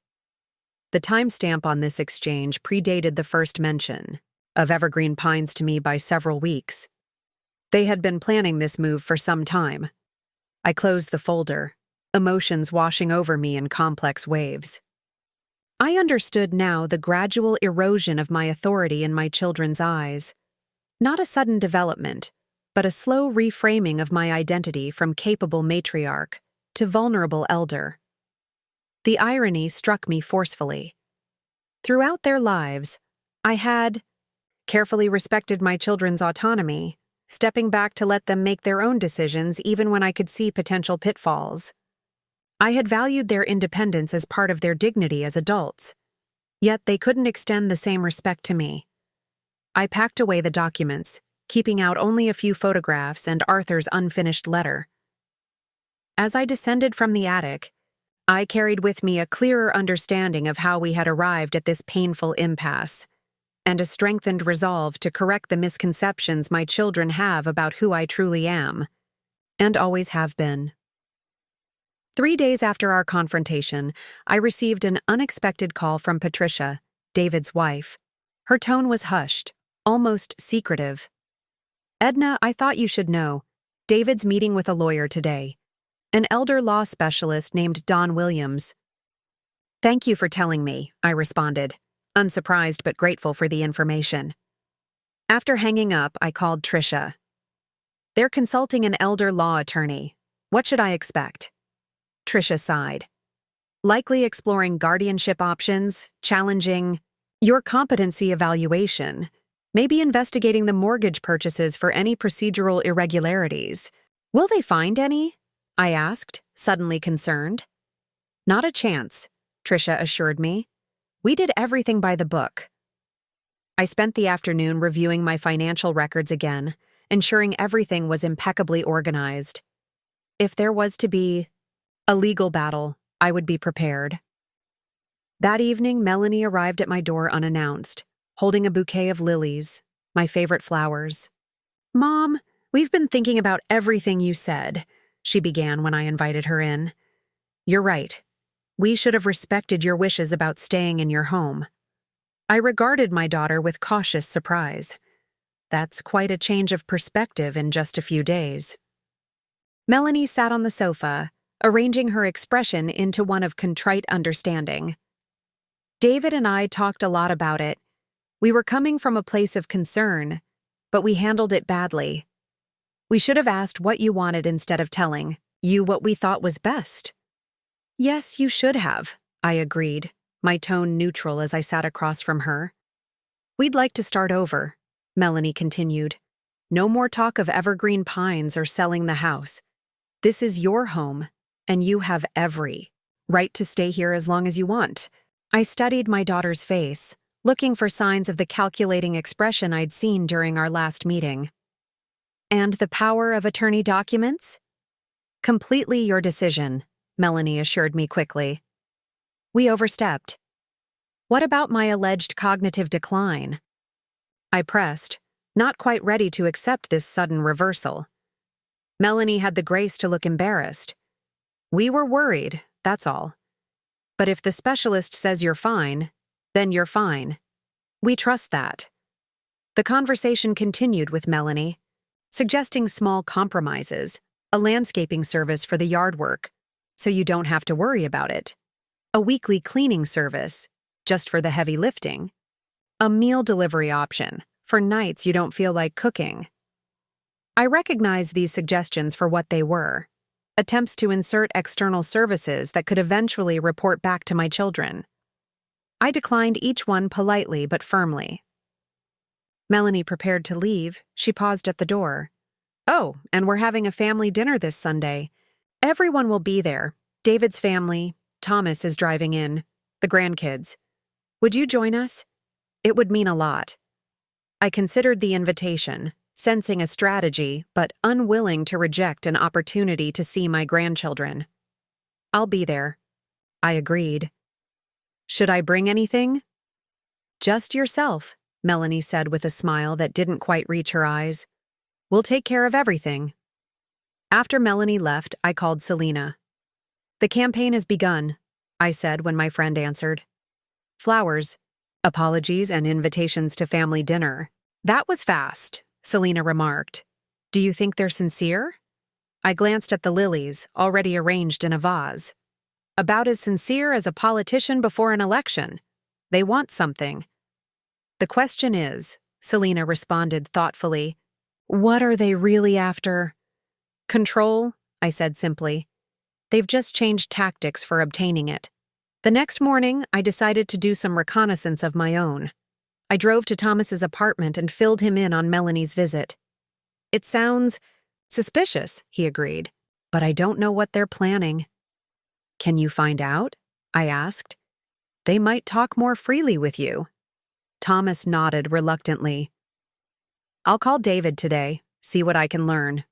The timestamp on this exchange predated the first mention of Evergreen Pines to me by several weeks. They had been planning this move for some time. I closed the folder, emotions washing over me in complex waves. I understood now the gradual erosion of my authority in my children's eyes. Not a sudden development, but a slow reframing of my identity from capable matriarch to vulnerable elder. The irony struck me forcefully. Throughout their lives, I had carefully respected my children's autonomy, stepping back to let them make their own decisions even when I could see potential pitfalls. I had valued their independence as part of their dignity as adults, yet they couldn't extend the same respect to me. I packed away the documents, keeping out only a few photographs and Arthur's unfinished letter. As I descended from the attic, I carried with me a clearer understanding of how we had arrived at this painful impasse, and a strengthened resolve to correct the misconceptions my children have about who I truly am, and always have been. 3 days after our confrontation, I received an unexpected call from Patricia, David's wife. Her tone was hushed, almost secretive. "Edna, I thought you should know. David's meeting with a lawyer today. An elder law specialist named Don Williams." "Thank you for telling me," I responded, unsurprised but grateful for the information. After hanging up, I called Tricia. "They're consulting an elder law attorney. What should I expect?" Tricia sighed. "Likely exploring guardianship options, challenging Your competency evaluation. Maybe investigating the mortgage purchases for any procedural irregularities. Will they find any? I asked, suddenly concerned. Not a chance, Tricia assured me. We did everything by the book. I spent the afternoon reviewing my financial records again, ensuring everything was impeccably organized. If there was to be a legal battle, I would be prepared. That evening, Melanie arrived at my door unannounced, holding a bouquet of lilies, my favorite flowers. Mom, we've been thinking about everything you said, she began when I invited her in. You're right. We should have respected your wishes about staying in your home. I regarded my daughter with cautious surprise. That's quite a change of perspective in just a few days. Melanie sat on the sofa, arranging her expression into one of contrite understanding. David and I talked a lot about it. We were coming from a place of concern, but we handled it badly. We should have asked what you wanted instead of telling you what we thought was best. Yes, you should have, I agreed, my tone neutral as I sat across from her. We'd like to start over, Melanie continued. No more talk of evergreen pines or selling the house. This is your home, and you have every right to stay here as long as you want. I studied my daughter's face, looking for signs of the calculating expression I'd seen during our last meeting. And the power of attorney documents? Completely your decision, Melanie assured me quickly. We overstepped. What about my alleged cognitive decline? I pressed, not quite ready to accept this sudden reversal. Melanie had the grace to look embarrassed. We were worried, that's all. But if the specialist says you're fine, then you're fine. We trust that. The conversation continued with Melanie, suggesting small compromises, a landscaping service for the yard work, so you don't have to worry about it, a weekly cleaning service, just for the heavy lifting, a meal delivery option for nights you don't feel like cooking. I recognized these suggestions for what they were, attempts to insert external services that could eventually report back to my children. I declined each one politely but firmly. Melanie prepared to leave. She paused at the door. Oh, and we're having a family dinner this Sunday. Everyone will be there. David's family, Thomas is driving in, the grandkids. Would you join us? It would mean a lot. I considered the invitation, sensing a strategy, but unwilling to reject an opportunity to see my grandchildren. I'll be there. I agreed. Should I bring anything? Just yourself, Melanie said with a smile that didn't quite reach her eyes. We'll take care of everything. After Melanie left, I called Selena. The campaign has begun, I said when my friend answered. Flowers, apologies, and invitations to family dinner. That was fast, Selena remarked. Do you think they're sincere? I glanced at the lilies, already arranged in a vase. About as sincere as a politician before an election. They want something. The question is, Selena responded thoughtfully, what are they really after? Control, I said simply. They've just changed tactics for obtaining it. The next morning, I decided to do some reconnaissance of my own. I drove to Thomas's apartment and filled him in on Melanie's visit. It sounds suspicious, he agreed, but I don't know what they're planning. Can you find out? I asked. They might talk more freely with you. Thomas nodded reluctantly. I'll call David today, see what I can learn.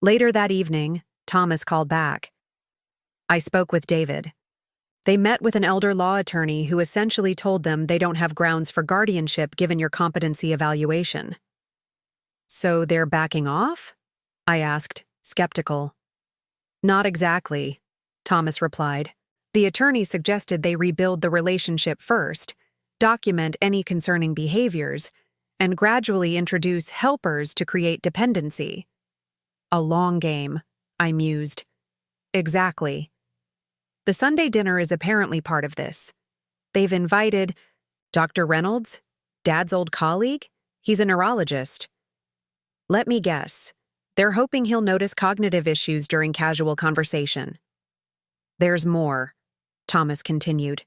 Later that evening, Thomas called back. I spoke with David. They met with an elder law attorney who essentially told them they don't have grounds for guardianship given your competency evaluation. So they're backing off? I asked, skeptical. Not exactly, Thomas replied. The attorney suggested they rebuild the relationship first, document any concerning behaviors, and gradually introduce helpers to create dependency. A long game, I mused. Exactly. The Sunday dinner is apparently part of this. They've invited Dr. Reynolds, Dad's old colleague. He's a neurologist. Let me guess. They're hoping he'll notice cognitive issues during casual conversation. There's more, Thomas continued.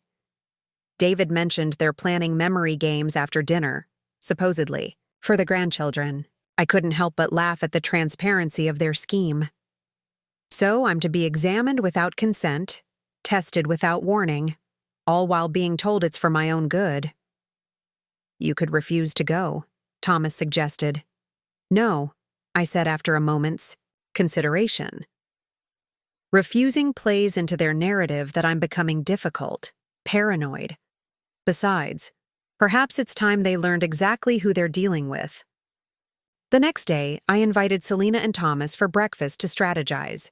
David mentioned they're planning memory games after dinner, supposedly, for the grandchildren. I couldn't help but laugh at the transparency of their scheme. So I'm to be examined without consent, tested without warning, all while being told it's for my own good. You could refuse to go, Thomas suggested. No, I said after a moment's consideration. Refusing plays into their narrative that I'm becoming difficult, paranoid. Besides, perhaps it's time they learned exactly who they're dealing with. The next day, I invited Selena and Thomas for breakfast to strategize.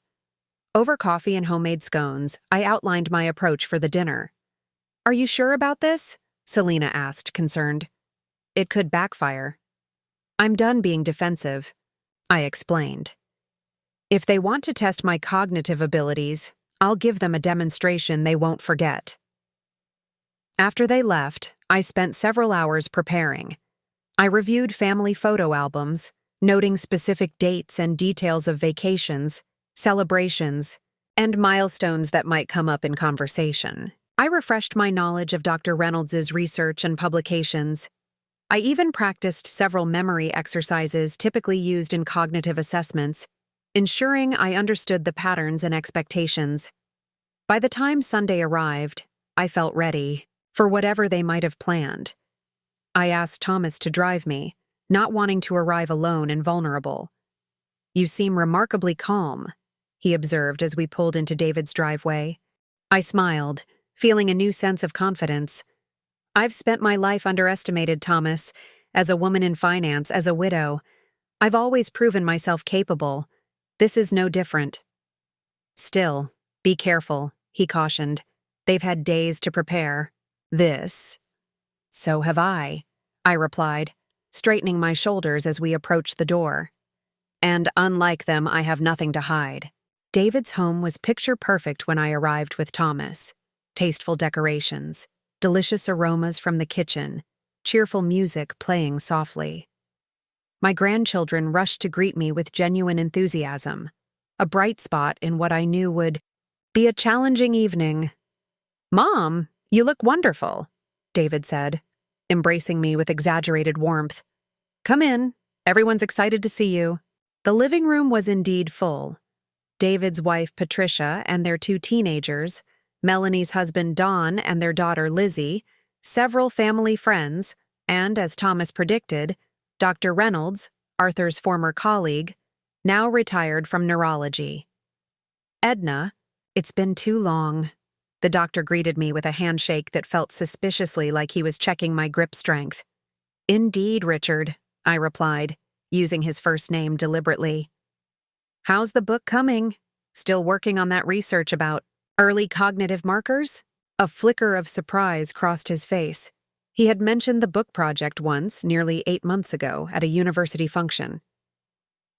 Over coffee and homemade scones, I outlined my approach for the dinner. Are you sure about this? Selena asked, concerned. It could backfire. I'm done being defensive, I explained. If they want to test my cognitive abilities, I'll give them a demonstration they won't forget. After they left, I spent several hours preparing. I reviewed family photo albums, noting specific dates and details of vacations, celebrations, and milestones that might come up in conversation. I refreshed my knowledge of Dr. Reynolds' research and publications. I even practiced several memory exercises typically used in cognitive assessments, ensuring I understood the patterns and expectations. By the time Sunday arrived, I felt ready for whatever they might have planned. I asked Thomas to drive me, not wanting to arrive alone and vulnerable. You seem remarkably calm, he observed as we pulled into David's driveway. I smiled, feeling a new sense of confidence. I've spent my life underestimated, Thomas, as a woman in finance, as a widow. I've always proven myself capable. This is no different. Still, be careful, he cautioned. They've had days to prepare. So have I replied, straightening my shoulders as we approached the door. And unlike them, I have nothing to hide. David's home was picture-perfect when I arrived with Thomas. Tasteful decorations, delicious aromas from the kitchen, cheerful music playing softly. My grandchildren rushed to greet me with genuine enthusiasm, a bright spot in what I knew would be a challenging evening. Mom, you look wonderful, David said, embracing me with exaggerated warmth. Come in, everyone's excited to see you. The living room was indeed full. David's wife, Patricia, and their two teenagers, Melanie's husband, Don, and their daughter, Lizzie, several family friends, and, as Thomas predicted, Dr. Reynolds, Arthur's former colleague, now retired from neurology. Edna, it's been too long. The doctor greeted me with a handshake that felt suspiciously like he was checking my grip strength. Indeed, Richard, I replied, using his first name deliberately. How's the book coming? Still working on that research about early cognitive markers? A flicker of surprise crossed his face. He had mentioned the book project once, nearly 8 months ago, at a university function.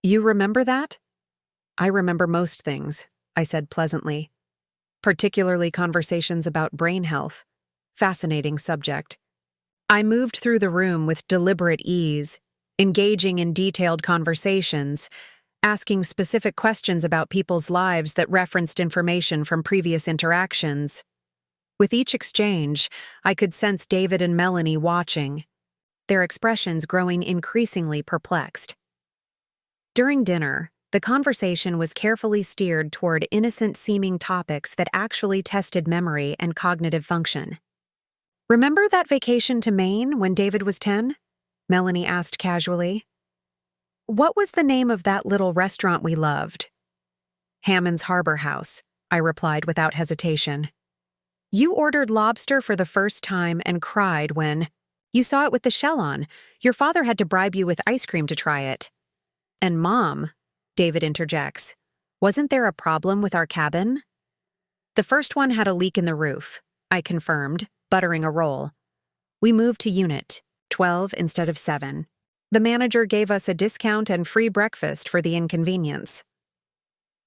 You remember that? I remember most things, I said pleasantly. Particularly conversations about brain health. Fascinating subject. I moved through the room with deliberate ease, engaging in detailed conversations, asking specific questions about people's lives that referenced information from previous interactions. With each exchange, I could sense David and Melanie watching, their expressions growing increasingly perplexed. During dinner, the conversation was carefully steered toward innocent-seeming topics that actually tested memory and cognitive function. Remember that vacation to Maine when David was 10? Melanie asked casually. What was the name of that little restaurant we loved? Hammond's Harbor House, I replied without hesitation. You ordered lobster for the first time and cried when you saw it with the shell on. Your father had to bribe you with ice cream to try it. And Mom, David interjects, wasn't there a problem with our cabin? The first one had a leak in the roof, I confirmed, buttering a roll. We moved to Unit 12 instead of 7. The manager gave us a discount and free breakfast for the inconvenience.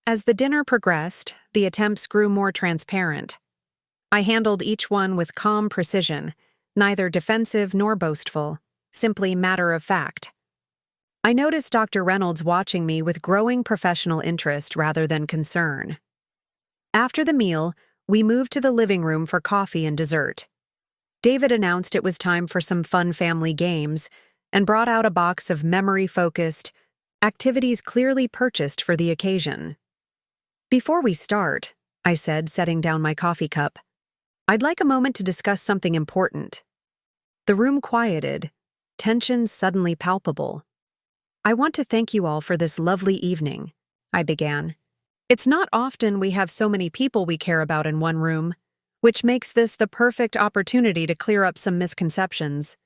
As the dinner progressed, the attempts grew more transparent. I handled each one with calm precision, neither defensive nor boastful, simply matter of fact. I noticed Dr. Reynolds watching me with growing professional interest rather than concern. After the meal, we moved to the living room for coffee and dessert. David announced it was time for some fun family games and brought out a box of memory-focused activities clearly purchased for the occasion. "Before we start," I said, setting down my coffee cup, "I'd like a moment to discuss something important." The room quieted, tension suddenly palpable. "I want to thank you all for this lovely evening," I began. "It's not often we have so many people we care about in one room, which makes this the perfect opportunity to clear up some misconceptions."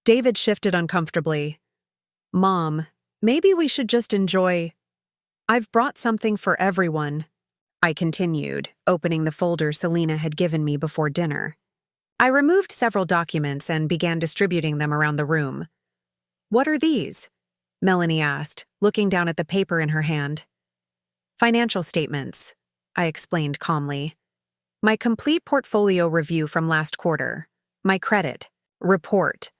David shifted uncomfortably. "Mom, maybe we should just enjoy—" "I've brought something for everyone," I continued, opening the folder Selena had given me before dinner. I removed several documents and began distributing them around the room. "What are these?" Melanie asked, looking down at the paper in her hand. "Financial statements," I explained calmly. "My complete portfolio review from last quarter, my credit report,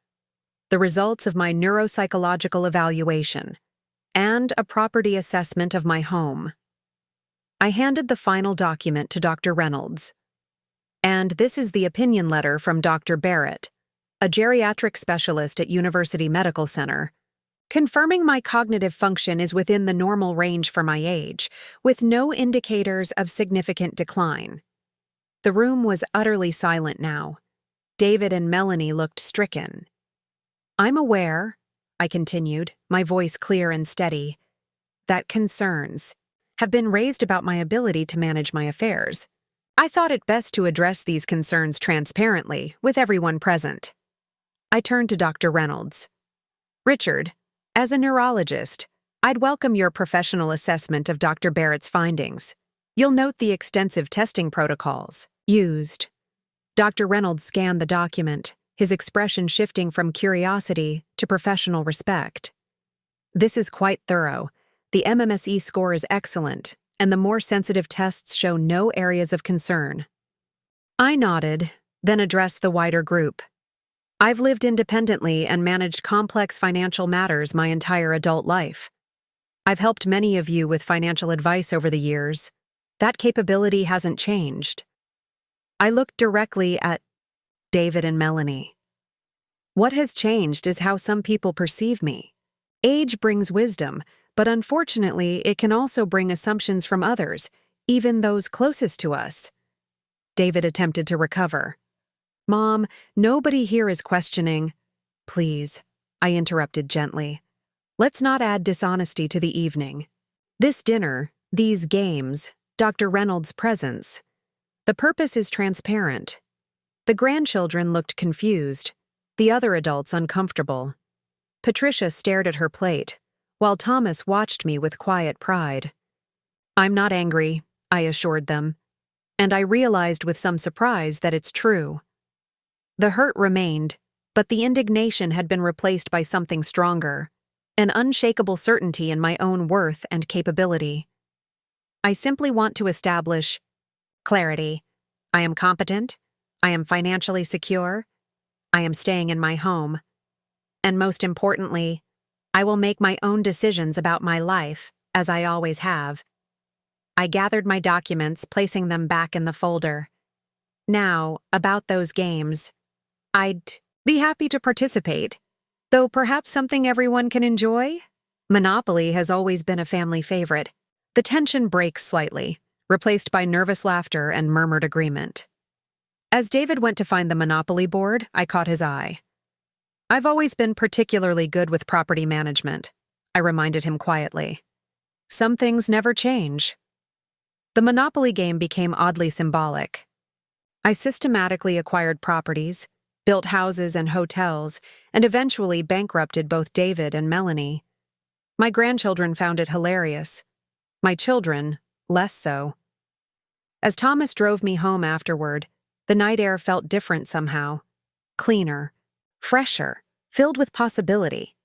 the results of my neuropsychological evaluation, and a property assessment of my home." I handed the final document to Dr. Reynolds. "And this is the opinion letter from Dr. Barrett, a geriatric specialist at University Medical Center, confirming my cognitive function is within the normal range for my age, with no indicators of significant decline." The room was utterly silent now. David and Melanie looked stricken. "I'm aware," I continued, my voice clear and steady, "that concerns have been raised about my ability to manage my affairs. I thought it best to address these concerns transparently with everyone present." I turned to Dr. Reynolds. "Richard, as a neurologist, I'd welcome your professional assessment of Dr. Barrett's findings. You'll note the extensive testing protocols used." Dr. Reynolds scanned the document, his expression shifting from curiosity to professional respect. "This is quite thorough. The MMSE score is excellent, and the more sensitive tests show no areas of concern." I nodded, then addressed the wider group. "I've lived independently and managed complex financial matters my entire adult life. I've helped many of you with financial advice over the years. That capability hasn't changed." I looked directly at David and Melanie. "What has changed is how some people perceive me. Age brings wisdom, but unfortunately it can also bring assumptions from others, even those closest to us." David attempted to recover. "Mom, nobody here is questioning—" "Please," I interrupted gently. "Let's not add dishonesty to the evening. This dinner, these games, Dr. Reynolds' presence, the purpose is transparent." The grandchildren looked confused, the other adults uncomfortable. Patricia stared at her plate, while Thomas watched me with quiet pride. "I'm not angry," I assured them, and I realized with some surprise that it's true. The hurt remained, but the indignation had been replaced by something stronger, an unshakable certainty in my own worth and capability. "I simply want to establish clarity. I am competent, I am financially secure, I am staying in my home, and most importantly, I will make my own decisions about my life, as I always have." I gathered my documents, placing them back in the folder. "Now, about those games. I'd be happy to participate, though perhaps something everyone can enjoy? Monopoly has always been a family favorite." The tension breaks slightly, replaced by nervous laughter and murmured agreement. As David went to find the Monopoly board, I caught his eye. "I've always been particularly good with property management," I reminded him quietly. "Some things never change." The Monopoly game became oddly symbolic. I systematically acquired properties, built houses and hotels, and eventually bankrupted both David and Melanie. My grandchildren found it hilarious. My children, less so. As Thomas drove me home afterward, the night air felt different somehow. Cleaner, fresher, filled with possibility.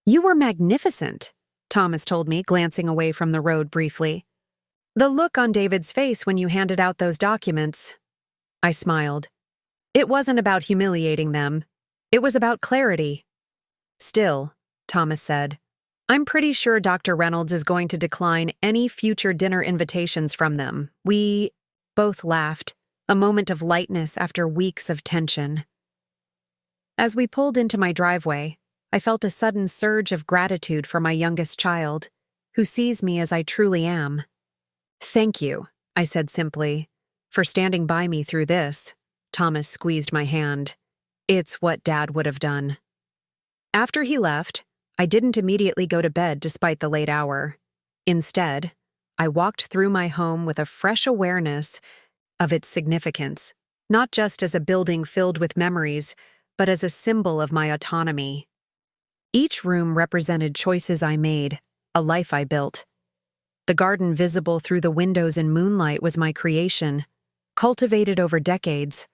"You were magnificent," Thomas told me, glancing away from the road briefly. "The look on David's face when you handed out those documents—" I smiled. "It wasn't about humiliating them. It was about clarity." "Still," Thomas said, "I'm pretty sure Dr. Reynolds is going to decline any future dinner invitations from them." We both laughed, a moment of lightness after weeks of tension. As we pulled into my driveway, I felt a sudden surge of gratitude for my youngest child, who sees me as I truly am. "Thank you," I said simply, "for standing by me through this." Thomas squeezed my hand. "It's what Dad would have done." After he left, I didn't immediately go to bed despite the late hour. Instead, I walked through my home with a fresh awareness of its significance, not just as a building filled with memories, but as a symbol of my autonomy. Each room represented choices I made, a life I built. The garden visible through the windows in moonlight was my creation, cultivated over decades.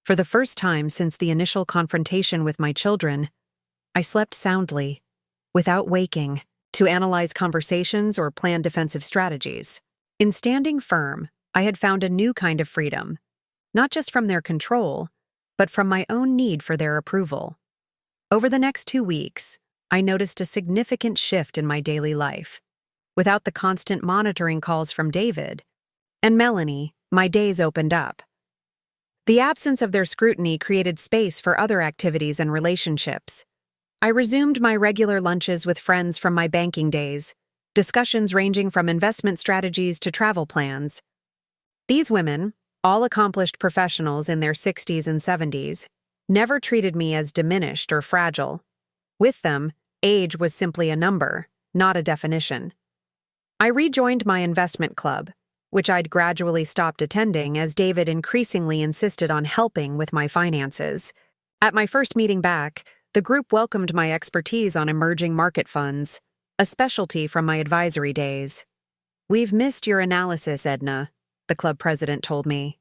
For the first time since the initial confrontation with my children, I slept soundly, without waking, to analyze conversations or plan defensive strategies. In standing firm, I had found a new kind of freedom, not just from their control, but from my own need for their approval. Over the next 2 weeks, I noticed a significant shift in my daily life. Without the constant monitoring calls from David and Melanie, my days opened up. The absence of their scrutiny created space for other activities and relationships. I resumed my regular lunches with friends from my banking days, discussions ranging from investment strategies to travel plans. These women, all accomplished professionals in their 60s and 70s, never treated me as diminished or fragile. With them, age was simply a number, not a definition. I rejoined my investment club, which I'd gradually stopped attending as David increasingly insisted on helping with my finances. At my first meeting back, the group welcomed my expertise on emerging market funds, a specialty from my advisory days. "We've missed your analysis, Edna," the club president told me.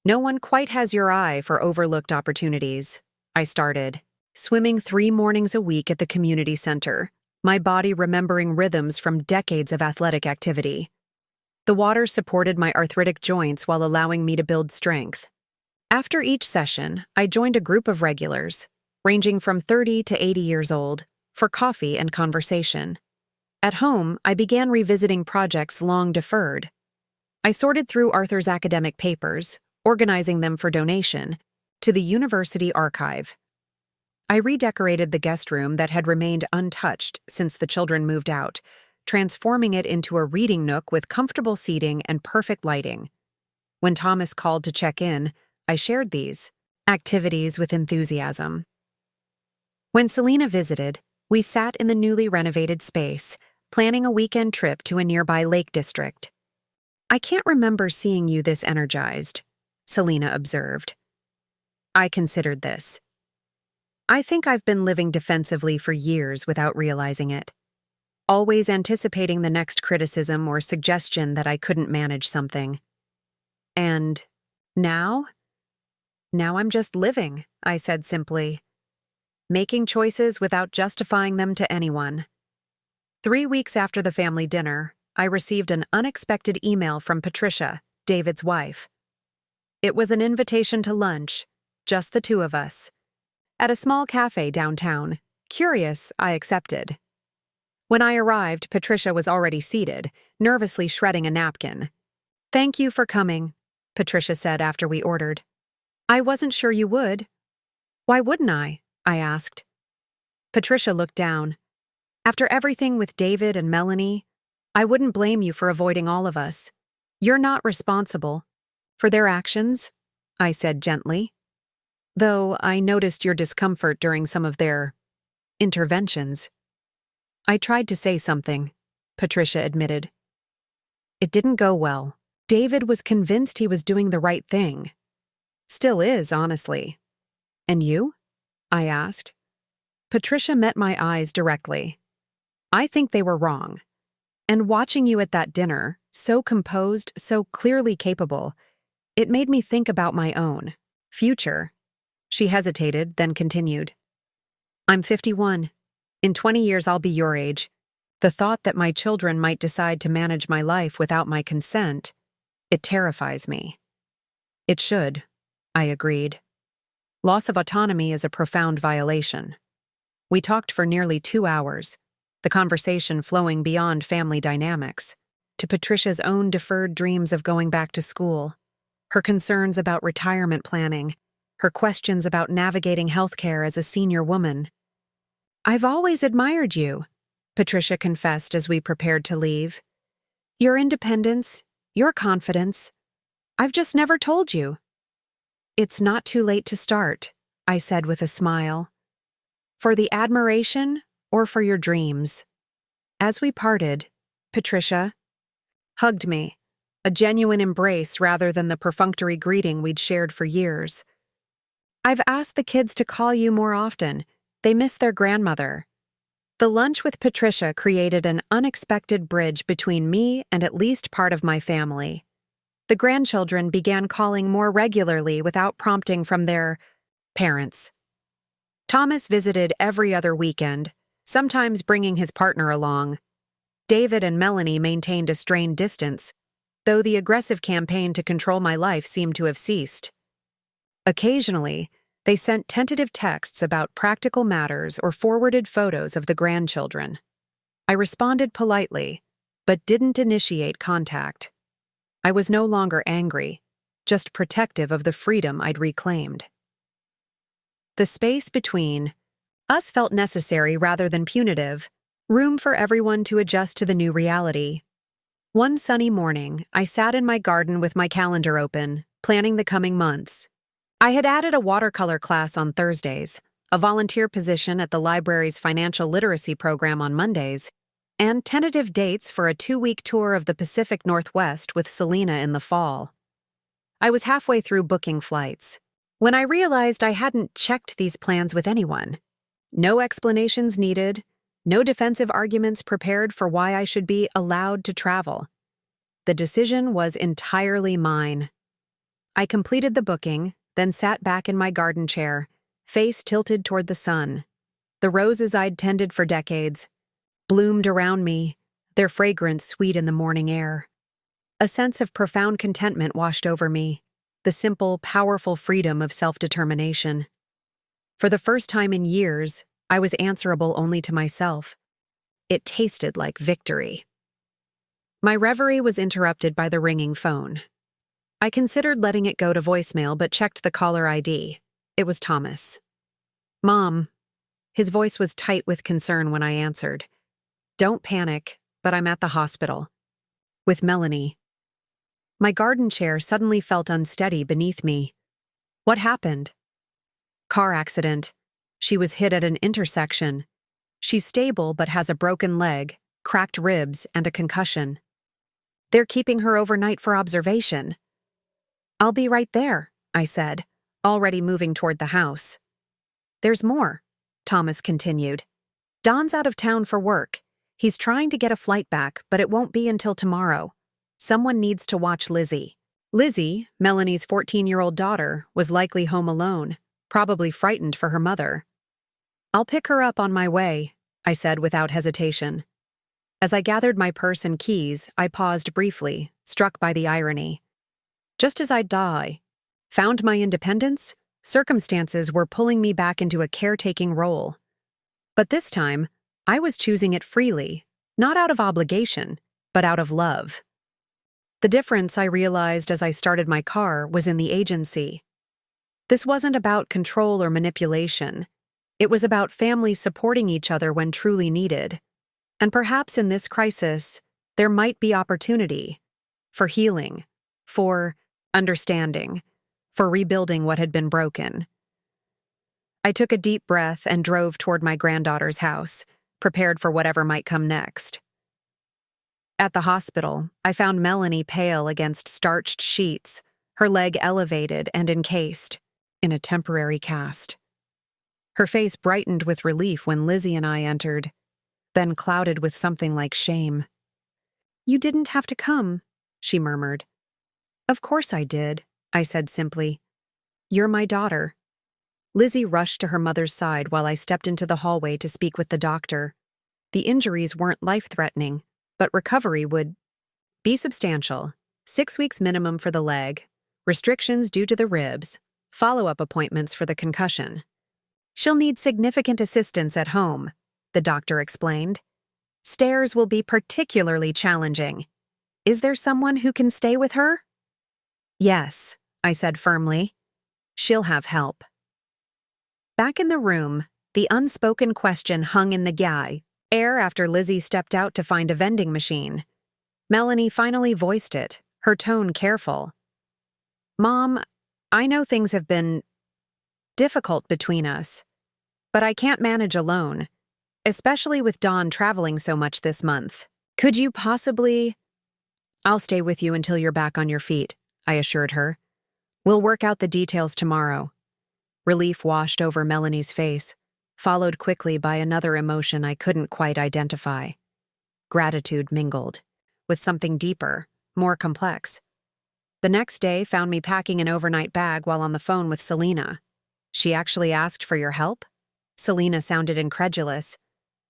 "No one quite has your eye for overlooked opportunities." I started, swimming 3 mornings a week at the community center, my body remembering rhythms from decades of athletic activity. The water supported my arthritic joints while allowing me to build strength. After each session, I joined a group of regulars, ranging from 30 to 80 years old, for coffee and conversation. At home, I began revisiting projects long deferred. I sorted through Arthur's academic papers, organizing them for donation, to the university archive. I redecorated the guest room that had remained untouched since the children moved out, transforming it into a reading nook with comfortable seating and perfect lighting. When Thomas called to check in, I shared these activities with enthusiasm. When Selena visited, we sat in the newly renovated space, planning a weekend trip to a nearby lake district. "I can't remember seeing you this energized," Selena observed. I considered this. I think I've been living defensively for years without realizing it, always anticipating the next criticism or suggestion that I couldn't manage something. And now? Now I'm just living, I said simply, making choices without justifying them to anyone. 3 weeks after the family dinner, I received an unexpected email from Patricia, David's wife. It was an invitation to lunch, just the 2 of us. At a small cafe downtown. Curious, I accepted. When I arrived, Patricia was already seated, nervously shredding a napkin. "Thank you for coming," Patricia said after we ordered. "I wasn't sure you would." "Why wouldn't I asked. Patricia looked down. "After everything with David and Melanie, I wouldn't blame you for avoiding all of us. You're not responsible for their actions," I said gently. "Though I noticed your discomfort during some of their interventions." "I tried to say something," Patricia admitted. "It didn't go well. David was convinced he was doing the right thing. Still is, honestly." "And you?" I asked. Patricia met my eyes directly. "I think they were wrong. And watching you at that dinner, so composed, so clearly capable, it made me think about my own future." She hesitated, then continued. "I'm 51. In 20 years I'll be your age. The thought that my children might decide to manage my life without my consent, it terrifies me." "It should," I agreed. Loss of autonomy is a profound violation. We talked for nearly 2 hours, the conversation flowing beyond family dynamics, to Patricia's own deferred dreams of going back to school, her concerns about retirement planning, her questions about navigating healthcare as a senior woman. "I've always admired you," Patricia confessed as we prepared to leave. "Your independence, your confidence. I've just never told you." "It's not too late to start," I said with a smile. "For the admiration or for your dreams?" As we parted, Patricia hugged me, a genuine embrace rather than the perfunctory greeting we'd shared for years. "I've asked the kids to call you more often. They miss their grandmother." The lunch with Patricia created an unexpected bridge between me and at least part of my family. The grandchildren began calling more regularly without prompting from their parents. Thomas visited every other weekend, sometimes bringing his partner along. David and Melanie maintained a strained distance, though the aggressive campaign to control my life seemed to have ceased. Occasionally, they sent tentative texts about practical matters or forwarded photos of the grandchildren. I responded politely, but didn't initiate contact. I was no longer angry, just protective of the freedom I'd reclaimed. The space between us felt necessary rather than punitive, room for everyone to adjust to the new reality. One sunny morning, I sat in my garden with my calendar open, planning the coming months. I had added a watercolor class on Thursdays, a volunteer position at the library's financial literacy program on Mondays, and tentative dates for a 2-week tour of the Pacific Northwest with Selena in the fall. I was halfway through booking flights when I realized I hadn't checked these plans with anyone. No explanations needed, no defensive arguments prepared for why I should be allowed to travel. The decision was entirely mine. I completed the booking, then sat back in my garden chair, face tilted toward the sun. The roses I'd tended for decades bloomed around me, their fragrance sweet in the morning air. A sense of profound contentment washed over me, the simple, powerful freedom of self-determination. For the first time in years, I was answerable only to myself. It tasted like victory. My reverie was interrupted by the ringing phone. I considered letting it go to voicemail but checked the caller ID. It was Thomas. "Mom." His voice was tight with concern when I answered. "Don't panic, but I'm at the hospital. With Melanie." My garden chair suddenly felt unsteady beneath me. "What happened?" "Car accident. She was hit at an intersection. She's stable but has a broken leg, cracked ribs, and a concussion. They're keeping her overnight for observation." "I'll be right there," I said, already moving toward the house. "There's more," Thomas continued. "Don's out of town for work. He's trying to get a flight back, but it won't be until tomorrow. Someone needs to watch Lizzie." Lizzie, Melanie's 14-year-old daughter, was likely home alone, probably frightened for her mother. "I'll pick her up on my way," I said without hesitation. As I gathered my purse and keys, I paused briefly, struck by the irony. Just as I'd found my independence, circumstances were pulling me back into a caretaking role. But this time, I was choosing it freely, not out of obligation, but out of love. The difference I realized as I started my car was in the agency. This wasn't about control or manipulation. It was about families supporting each other when truly needed. And perhaps in this crisis, there might be opportunity for healing, for understanding, for rebuilding what had been broken. I took a deep breath and drove toward my granddaughter's house, prepared for whatever might come next. At the hospital, I found Melanie pale against starched sheets, her leg elevated and encased in a temporary cast. Her face brightened with relief when Lizzie and I entered, then clouded with something like shame. "You didn't have to come," she murmured. "Of course I did," I said simply. "You're my daughter." Lizzie rushed to her mother's side while I stepped into the hallway to speak with the doctor. The injuries weren't life-threatening, but recovery would be substantial. 6 weeks minimum for the leg, restrictions due to the ribs, follow-up appointments for the concussion. "She'll need significant assistance at home," the doctor explained. "Stairs will be particularly challenging. Is there someone who can stay with her?" "Yes," I said firmly. She'll have help. Back in the room, the unspoken question hung in the air after Lizzie stepped out to find a vending machine. Melanie finally voiced it, her tone careful. "Mom, I know things have been difficult between us, but I can't manage alone, especially with Dawn traveling so much this month. Could you possibly—" "I'll stay with you until you're back on your feet," I assured her. "We'll work out the details tomorrow." Relief washed over Melanie's face, followed quickly by another emotion I couldn't quite identify. Gratitude mingled with something deeper, more complex. The next day found me packing an overnight bag while on the phone with Selena. "She actually asked for your help?" Selena sounded incredulous.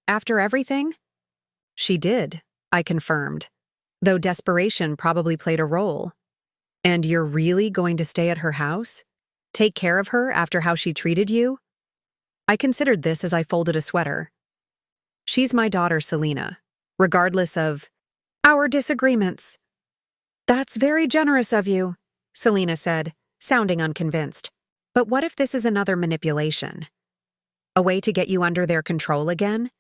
"After everything?" "She did," I confirmed, though desperation probably played a role. "And you're really going to stay at her house? Take care of her after how she treated you?" I considered this as I folded a sweater. "She's my daughter, Selena, regardless of our disagreements." "That's very generous of you," Selena said, sounding unconvinced. "But what if this is another manipulation? A way to get you under their control again?"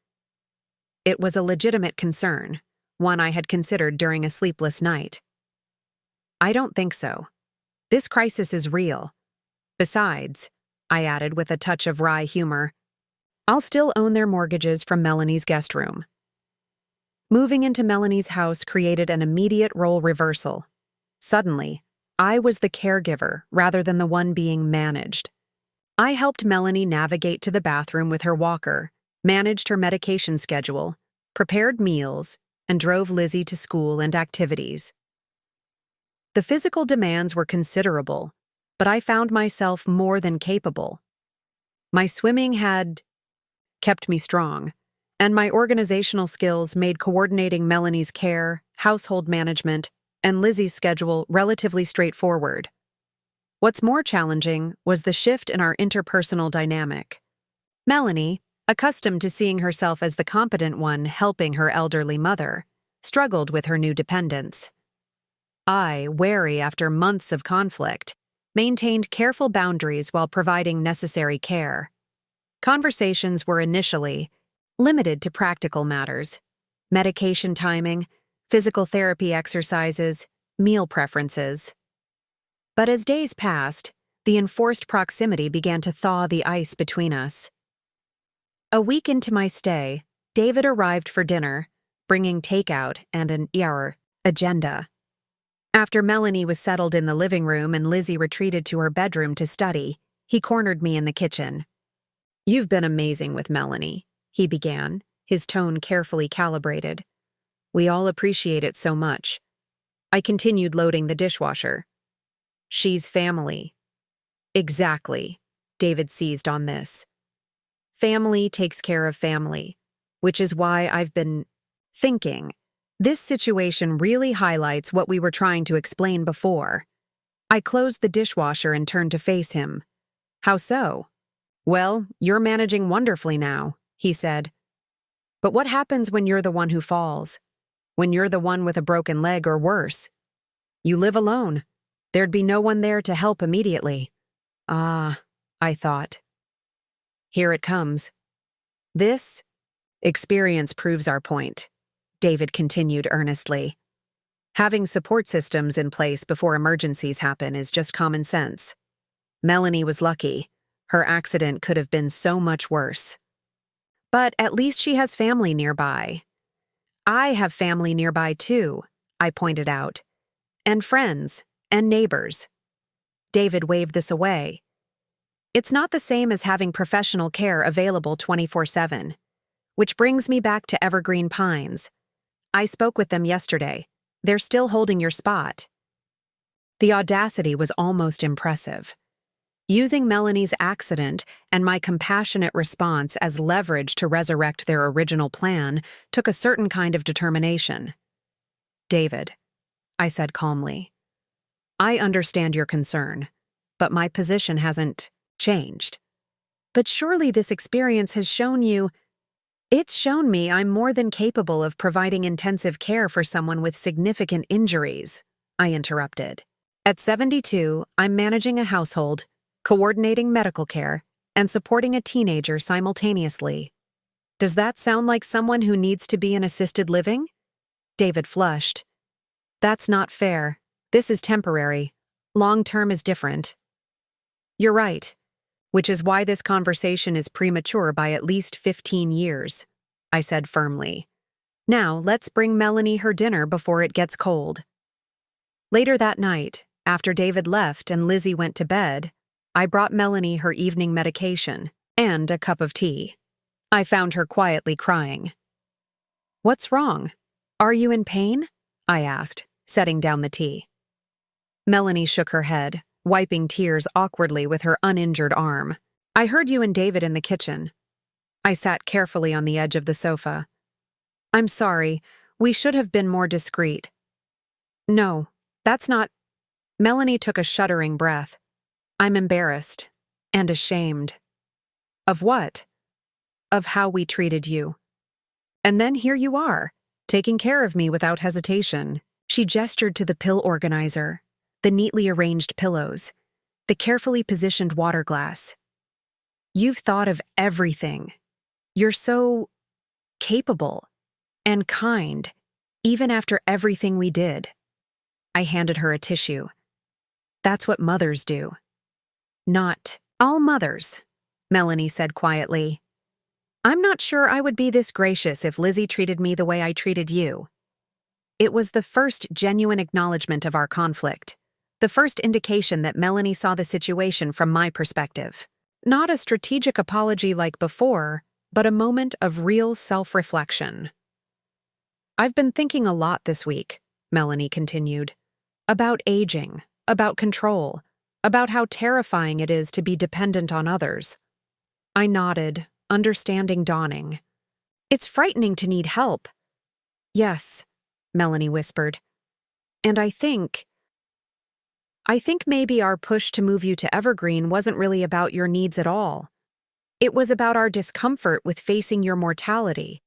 It was a legitimate concern, one I had considered during a sleepless night. "I don't think so. This crisis is real. Besides," I added with a touch of wry humor, "I'll still own their mortgages from Melanie's guest room." Moving into Melanie's house created an immediate role reversal. Suddenly, I was the caregiver rather than the one being managed. I helped Melanie navigate to the bathroom with her walker, managed her medication schedule, prepared meals, and drove Lizzie to school and activities. The physical demands were considerable, but I found myself more than capable. My swimming had kept me strong, and my organizational skills made coordinating Melanie's care, household management, and Lizzie's schedule relatively straightforward. What's more challenging was the shift in our interpersonal dynamic. Melanie, accustomed to seeing herself as the competent one helping her elderly mother, struggled with her new dependence. I, wary after months of conflict, maintained careful boundaries while providing necessary care. Conversations were initially limited to practical matters: medication timing, physical therapy exercises, meal preferences. But as days passed, the enforced proximity began to thaw the ice between us. A week into my stay, David arrived for dinner, bringing takeout and an agenda. After Melanie was settled in the living room and Lizzie retreated to her bedroom to study, he cornered me in the kitchen. "You've been amazing with Melanie," he began, his tone carefully calibrated. "We all appreciate it so much." I continued loading the dishwasher. "She's family." "Exactly," David seized on this. "Family takes care of family, which is why I've been thinking. This situation really highlights what we were trying to explain before." I closed the dishwasher and turned to face him. "How so?" "Well, you're managing wonderfully now," he said. "But what happens when you're the one who falls? When you're the one with a broken leg or worse? You live alone. There'd be no one there to help immediately." "Ah," I thought. "Here it comes. This experience proves our point," David continued earnestly. "Having support systems in place before emergencies happen is just common sense. Melanie was lucky. Her accident could have been so much worse. But at least she has family nearby." "I have family nearby too," I pointed out. "And friends, and neighbors." David waved this away. "It's not the same as having professional care available 24/7. Which brings me back to Evergreen Pines. I spoke with them yesterday. They're still holding your spot." The audacity was almost impressive. Using Melanie's accident and my compassionate response as leverage to resurrect their original plan took a certain kind of determination. "David," I said calmly, "I understand your concern, but my position hasn't changed. But surely this experience has shown you—" "It's shown me I'm more than capable of providing intensive care for someone with significant injuries," I interrupted. "At 72, I'm managing a household, coordinating medical care, and supporting a teenager simultaneously. Does that sound like someone who needs to be in assisted living? David flushed. That's not fair. This is temporary. Long-term is different. You're right, which is why this conversation is premature by at least 15 years, I said firmly. Now, let's bring Melanie her dinner before it gets cold. Later that night, after David left and Lizzie went to bed, I brought Melanie her evening medication and a cup of tea. I found her quietly crying. What's wrong? Are you in pain? I asked, setting down the tea. Melanie shook her head, wiping tears awkwardly with her uninjured arm. I heard you and David in the kitchen. I sat carefully on the edge of the sofa. I'm sorry, we should have been more discreet. No, that's not... Melanie took a shuddering breath. I'm embarrassed and ashamed. Of what? Of how we treated you. And then here you are, taking care of me without hesitation. She gestured to the pill organizer, the neatly arranged pillows, the carefully positioned water glass. You've thought of everything. You're so capable and kind, even after everything we did. I handed her a tissue. That's what mothers do. Not all mothers, Melanie said quietly. I'm not sure I would be this gracious if Lizzie treated me the way I treated you. It was the first genuine acknowledgement of our conflict, the first indication that Melanie saw the situation from my perspective. Not a strategic apology like before, but a moment of real self-reflection. I've been thinking a lot this week, Melanie continued, about aging, about control, about how terrifying it is to be dependent on others. I nodded, understanding dawning. It's frightening to need help. Yes, Melanie whispered. And I think maybe our push to move you to Evergreen wasn't really about your needs at all. It was about our discomfort with facing your mortality,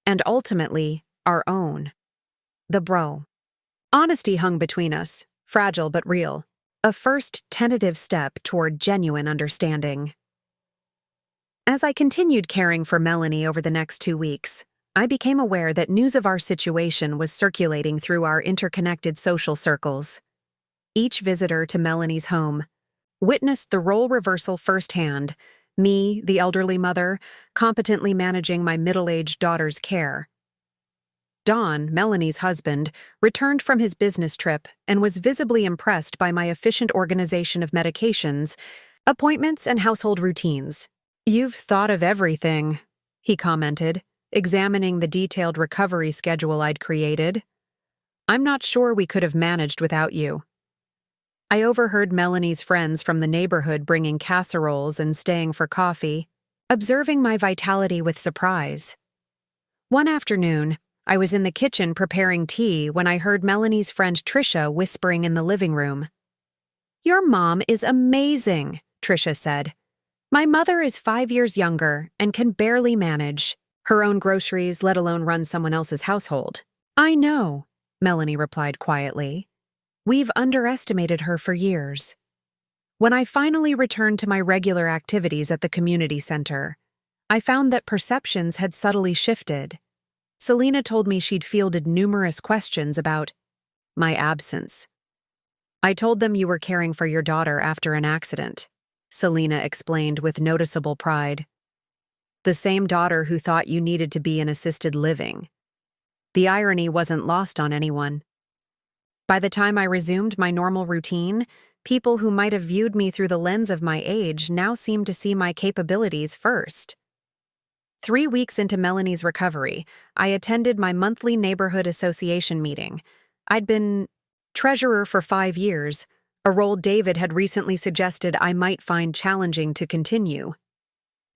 and ultimately, our own. The bro. Honesty hung between us, fragile but real, a first tentative step toward genuine understanding. As I continued caring for Melanie over the next 2 weeks, I became aware that news of our situation was circulating through our interconnected social circles. Each visitor to Melanie's home witnessed the role reversal firsthand, me, the elderly mother, competently managing my middle-aged daughter's care. Don, Melanie's husband, returned from his business trip and was visibly impressed by my efficient organization of medications, appointments, and household routines. You've thought of everything, he commented, examining the detailed recovery schedule I'd created. I'm not sure we could have managed without you. I overheard Melanie's friends from the neighborhood bringing casseroles and staying for coffee, observing my vitality with surprise. One afternoon, I was in the kitchen preparing tea when I heard Melanie's friend Trisha whispering in the living room. Your mom is amazing, Trisha said. My mother is 5 years younger and can barely manage her own groceries, let alone run someone else's household. I know, Melanie replied quietly. We've underestimated her for years. When I finally returned to my regular activities at the community center, I found that perceptions had subtly shifted. Selena told me she'd fielded numerous questions about my absence. I told them you were caring for your daughter after an accident, Selena explained with noticeable pride. The same daughter who thought you needed to be in assisted living. The irony wasn't lost on anyone. By the time I resumed my normal routine, people who might have viewed me through the lens of my age now seemed to see my capabilities first. 3 weeks into Melanie's recovery, I attended my monthly neighborhood association meeting. I'd been treasurer for 5 years, a role David had recently suggested I might find challenging to continue.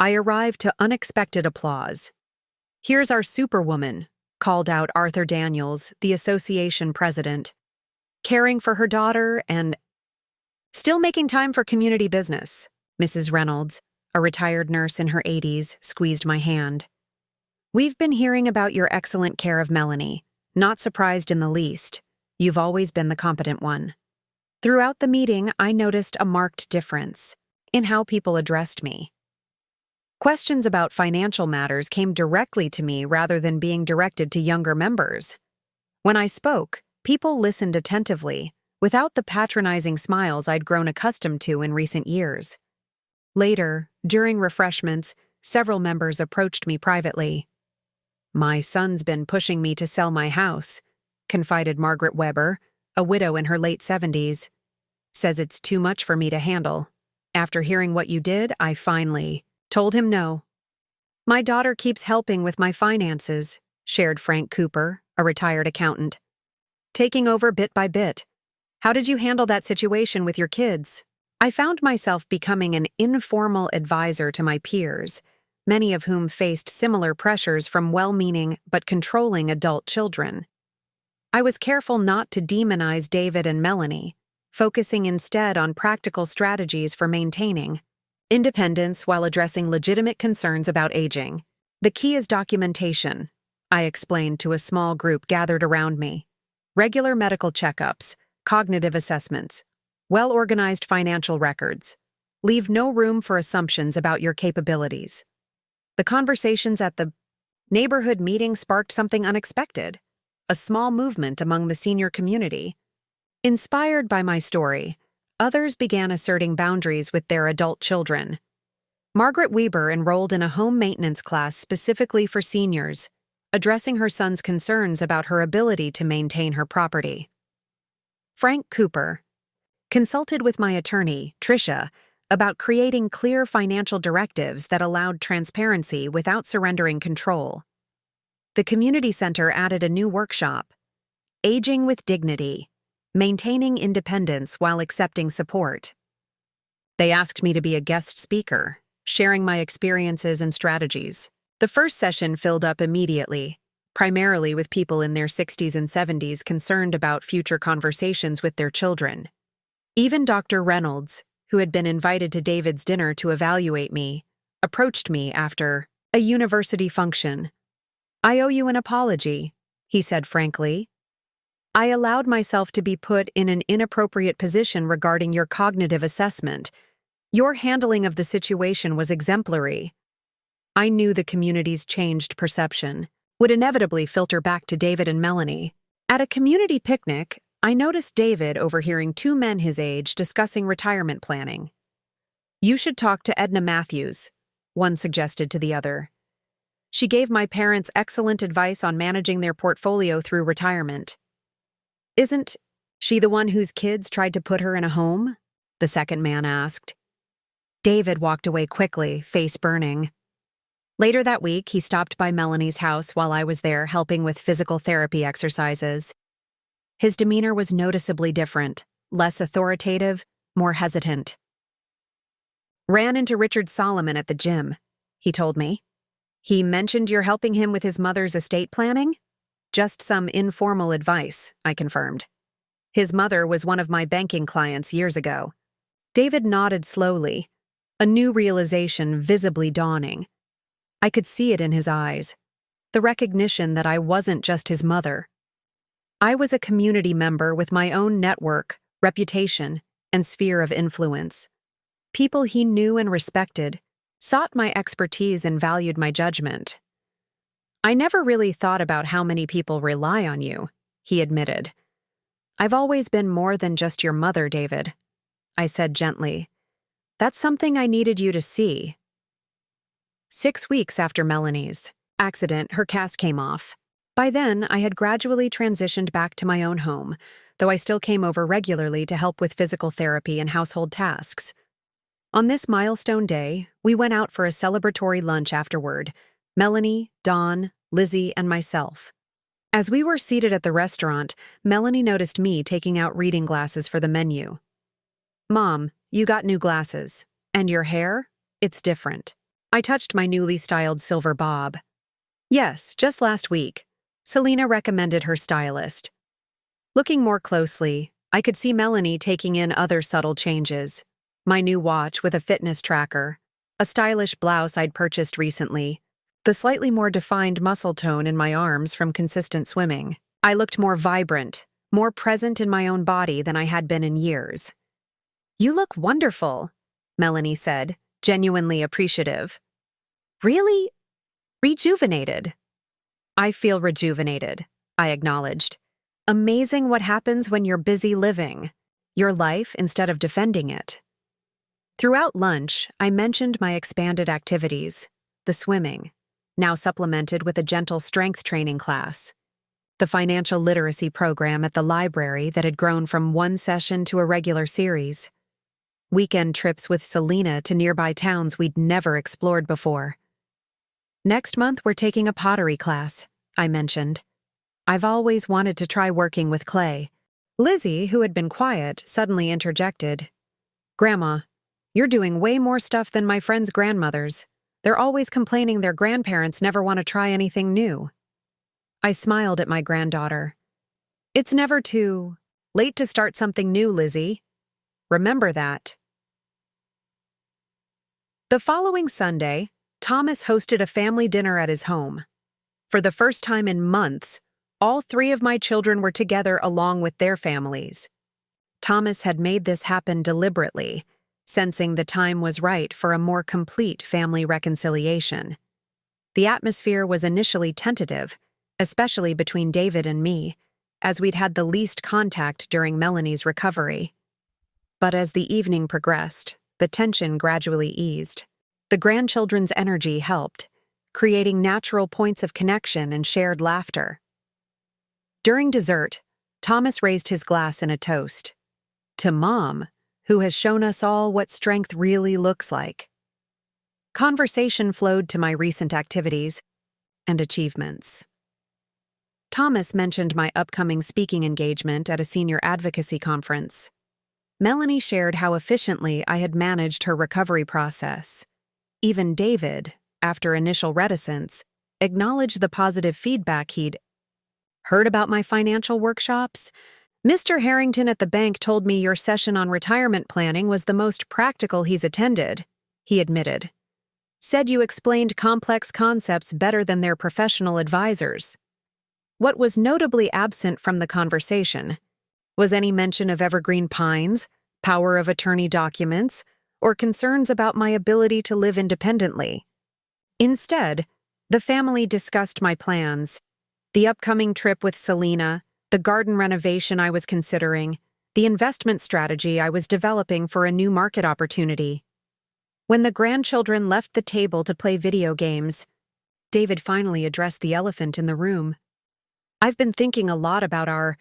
I arrived to unexpected applause. Here's our superwoman, called out Arthur Daniels, the association president, caring for her daughter and still making time for community business. Mrs. Reynolds, a retired nurse in her 80s, squeezed my hand. We've been hearing about your excellent care of Melanie. Not surprised in the least. You've always been the competent one. Throughout the meeting, I noticed a marked difference. in how people addressed me. Questions about financial matters came directly to me rather than being directed to younger members. When I spoke, people listened attentively, without the patronizing smiles I'd grown accustomed to in recent years. Later, during refreshments, several members approached me privately. "My son's been pushing me to sell my house," confided Margaret Weber, a widow in her late 70s. "Says it's too much for me to handle. After hearing what you did, I finally told him no." "My daughter keeps helping with my finances," shared Frank Cooper, a retired accountant. "Taking over bit by bit. How did you handle that situation with your kids?" I found myself becoming an informal advisor to my peers, many of whom faced similar pressures from well-meaning but controlling adult children. I was careful not to demonize David and Melanie, focusing instead on practical strategies for maintaining independence while addressing legitimate concerns about aging. "The key is documentation," I explained to a small group gathered around me. "Regular medical checkups, cognitive assessments, well-organized financial records. Leave no room for assumptions about your capabilities." The conversations at the neighborhood meeting sparked something unexpected, a small movement among the senior community. Inspired by my story, others began asserting boundaries with their adult children. Margaret Weber enrolled in a home maintenance class specifically for seniors, addressing her son's concerns about her ability to maintain her property. Frank Cooper consulted with my attorney, Tricia, about creating clear financial directives that allowed transparency without surrendering control. The community center added a new workshop, Aging with Dignity, Maintaining Independence While Accepting Support. They asked me to be a guest speaker, sharing my experiences and strategies. The first session filled up immediately, primarily with people in their 60s and 70s concerned about future conversations with their children. Even Dr. Reynolds, who had been invited to David's dinner to evaluate me, approached me after a university function. "I owe you an apology," he said frankly. "I allowed myself to be put in an inappropriate position regarding your cognitive assessment. Your handling of the situation was exemplary." I knew the community's changed perception would inevitably filter back to David and Melanie. At a community picnic, I noticed David overhearing two men his age discussing retirement planning. "You should talk to Edna Matthews," one suggested to the other. "She gave my parents excellent advice on managing their portfolio through retirement." "Isn't she the one whose kids tried to put her in a home?" the second man asked. David walked away quickly, face burning. Later that week, he stopped by Melanie's house while I was there helping with physical therapy exercises. His demeanor was noticeably different, less authoritative, more hesitant. "Ran into Richard Solomon at the gym," he told me. "He mentioned you're helping him with his mother's estate planning?" "Just some informal advice," I confirmed. "His mother was one of my banking clients years ago." David nodded slowly, a new realization visibly dawning. I could see it in his eyes, the recognition that I wasn't just his mother. I was a community member with my own network, reputation, and sphere of influence. People he knew and respected, sought my expertise and valued my judgment. "I never really thought about how many people rely on you," he admitted. "I've always been more than just your mother, David," I said gently. "That's something I needed you to see." 6 weeks after Melanie's accident, her cast came off. By then, I had gradually transitioned back to my own home, though I still came over regularly to help with physical therapy and household tasks. On this milestone day, we went out for a celebratory lunch afterward, Melanie, Dawn, Lizzie, and myself. As we were seated at the restaurant, Melanie noticed me taking out reading glasses for the menu. "Mom, you got new glasses. And your hair? It's different." I touched my newly styled silver bob. "Yes, just last week. Selena recommended her stylist." Looking more closely, I could see Melanie taking in other subtle changes. My new watch with a fitness tracker, a stylish blouse I'd purchased recently, the slightly more defined muscle tone in my arms from consistent swimming. I looked more vibrant, more present in my own body than I had been in years. "You look wonderful," Melanie said, genuinely appreciative. Really? Rejuvenated. I feel rejuvenated, I acknowledged. Amazing what happens when you're busy living your life instead of defending it. Throughout lunch, I mentioned my expanded activities, the swimming, now supplemented with a gentle strength training class, the financial literacy program at the library that had grown from one session to a regular series, weekend trips with Selena to nearby towns we'd never explored before. Next month, we're taking a pottery class, I mentioned. I've always wanted to try working with clay. Lizzie, who had been quiet, suddenly interjected. Grandma, you're doing way more stuff than my friends' grandmothers. They're always complaining their grandparents never want to try anything new. I smiled at my granddaughter. It's never too late to start something new, Lizzie. Remember that. The following Sunday, Thomas hosted a family dinner at his home. For the first time in months, all three of my children were together along with their families. Thomas had made this happen deliberately, sensing the time was right for a more complete family reconciliation. The atmosphere was initially tentative, especially between David and me, as we'd had the least contact during Melanie's recovery. But as the evening progressed, the tension gradually eased. The grandchildren's energy helped, creating natural points of connection and shared laughter. During dessert, Thomas raised his glass in a toast. To Mom, who has shown us all what strength really looks like. Conversation flowed to my recent activities and achievements. Thomas mentioned my upcoming speaking engagement at a senior advocacy conference. Melanie shared how efficiently I had managed her recovery process. Even David, after initial reticence, acknowledged the positive feedback he'd heard about my financial workshops. Mr. Harrington at the bank told me your session on retirement planning was the most practical he's attended, he admitted. Said you explained complex concepts better than their professional advisors. What was notably absent from the conversation was any mention of evergreen pines, power of attorney documents, or concerns about my ability to live independently. Instead, the family discussed my plans, the upcoming trip with Selena, the garden renovation I was considering, the investment strategy I was developing for a new market opportunity. When the grandchildren left the table to play video games, David finally addressed the elephant in the room. I've been thinking a lot about our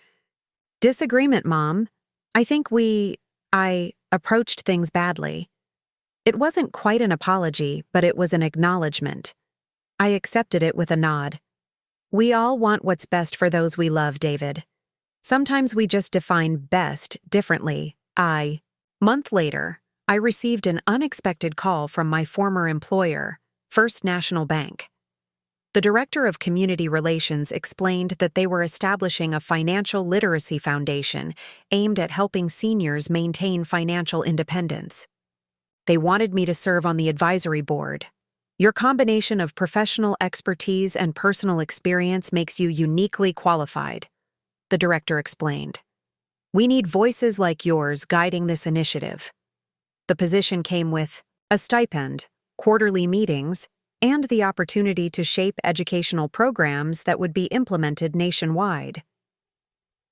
disagreement, Mom. I think I approached things badly. It wasn't quite an apology, but it was an acknowledgement. I accepted it with a nod. We all want what's best for those we love, David. Sometimes we just define best differently. Month later, I received an unexpected call from my former employer, First National Bank. The Director of Community Relations explained that they were establishing a financial literacy foundation aimed at helping seniors maintain financial independence. They wanted me to serve on the advisory board. Your combination of professional expertise and personal experience makes you uniquely qualified, the director explained. We need voices like yours guiding this initiative. The position came with a stipend, quarterly meetings, and the opportunity to shape educational programs that would be implemented nationwide.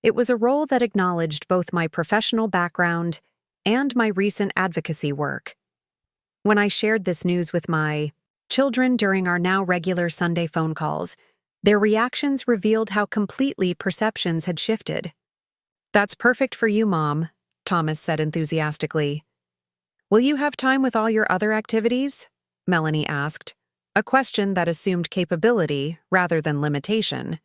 It was a role that acknowledged both my professional background and my recent advocacy work. When I shared this news with my children during our now regular Sunday phone calls, their reactions revealed how completely perceptions had shifted. That's perfect for you, Mom, Thomas said enthusiastically. Will you have time with all your other activities? Melanie asked, a question that assumed capability rather than limitation.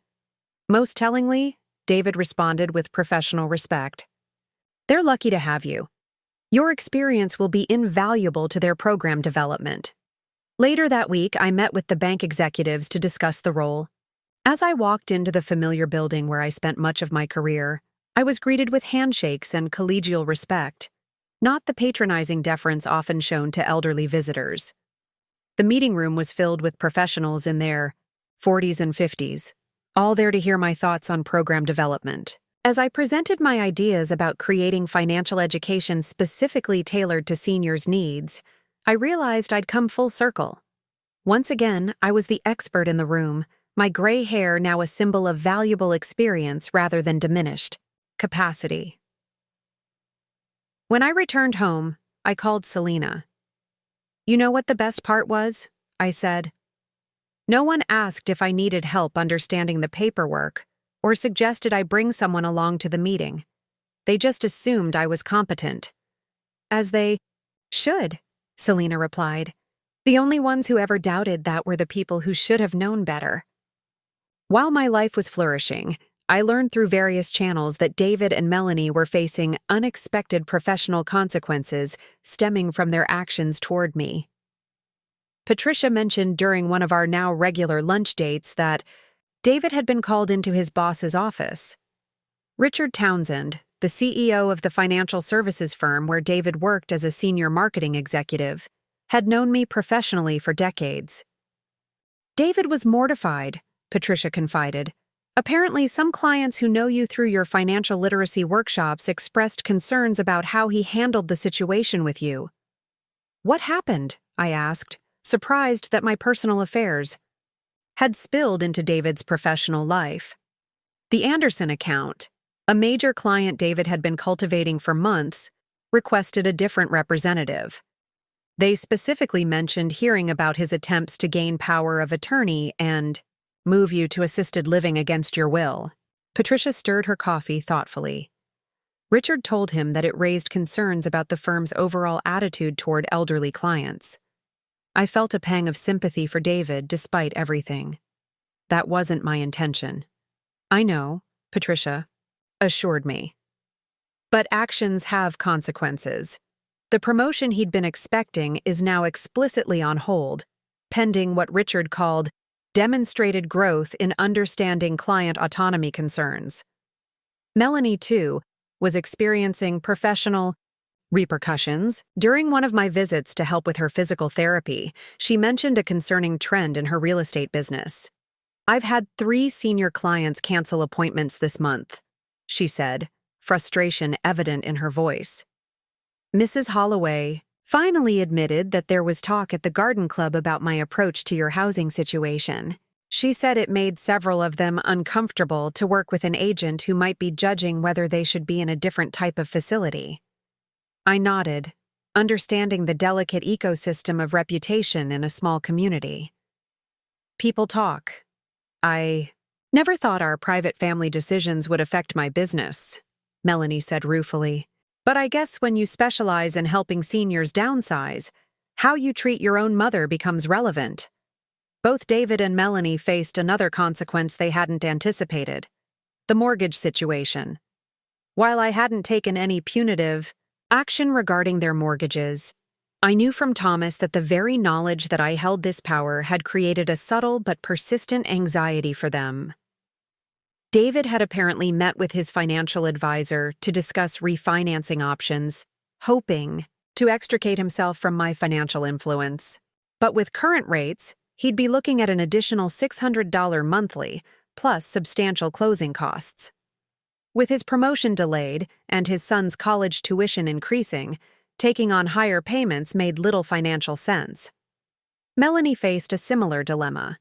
Most tellingly, David responded with professional respect. They're lucky to have you. Your experience will be invaluable to their program development. Later that week, I met with the bank executives to discuss the role. As I walked into the familiar building where I spent much of my career, I was greeted with handshakes and collegial respect, not the patronizing deference often shown to elderly visitors. The meeting room was filled with professionals in their 40s and 50s, all there to hear my thoughts on program development. As I presented my ideas about creating financial education specifically tailored to seniors' needs, I realized I'd come full circle. Once again, I was the expert in the room, my gray hair now a symbol of valuable experience rather than diminished capacity. When I returned home, I called Selena. "You know what the best part was?" I said. "No one asked if I needed help understanding the paperwork or suggested I bring someone along to the meeting. They just assumed I was competent." "As they should," Selena replied. "The only ones who ever doubted that were the people who should have known better." While my life was flourishing, I learned through various channels that David and Melanie were facing unexpected professional consequences stemming from their actions toward me. Patricia mentioned during one of our now regular lunch dates that David had been called into his boss's office. Richard Townsend, the CEO of the financial services firm where David worked as a senior marketing executive, had known me professionally for decades. "David was mortified," Patricia confided. "Apparently, some clients who know you through your financial literacy workshops expressed concerns about how he handled the situation with you." "What happened?" I asked, surprised that my personal affairs had spilled into David's professional life. The Anderson account, a major client David had been cultivating for months, requested a different representative. They specifically mentioned hearing about his attempts to gain power of attorney and move you to assisted living against your will. Patricia stirred her coffee thoughtfully. Richard told him that it raised concerns about the firm's overall attitude toward elderly clients. I felt a pang of sympathy for David despite everything. That wasn't my intention. "I know," Patricia assured me. "But actions have consequences. The promotion he'd been expecting is now explicitly on hold, pending what Richard called demonstrated growth in understanding client autonomy concerns." Melanie, too, was experiencing professional repercussions. During one of my visits to help with her physical therapy, she mentioned a concerning trend in her real estate business. "I've had 3 senior clients cancel appointments this month," she said, frustration evident in her voice. Mrs. Holloway finally admitted that there was talk at the garden club about my approach to your housing situation. She said it made several of them uncomfortable to work with an agent who might be judging whether they should be in a different type of facility. I nodded, understanding the delicate ecosystem of reputation in a small community. "People talk. I never thought our private family decisions would affect my business," Melanie said ruefully. "But I guess when you specialize in helping seniors downsize, how you treat your own mother becomes relevant." Both David and Melanie faced another consequence they hadn't anticipated: the mortgage situation. While I hadn't taken any punitive action regarding their mortgages, I knew from Thomas that the very knowledge that I held this power had created a subtle but persistent anxiety for them. David had apparently met with his financial advisor to discuss refinancing options, hoping to extricate himself from my financial influence. But with current rates, he'd be looking at an additional $600 monthly, plus substantial closing costs. With his promotion delayed and his son's college tuition increasing, taking on higher payments made little financial sense. Melanie faced a similar dilemma.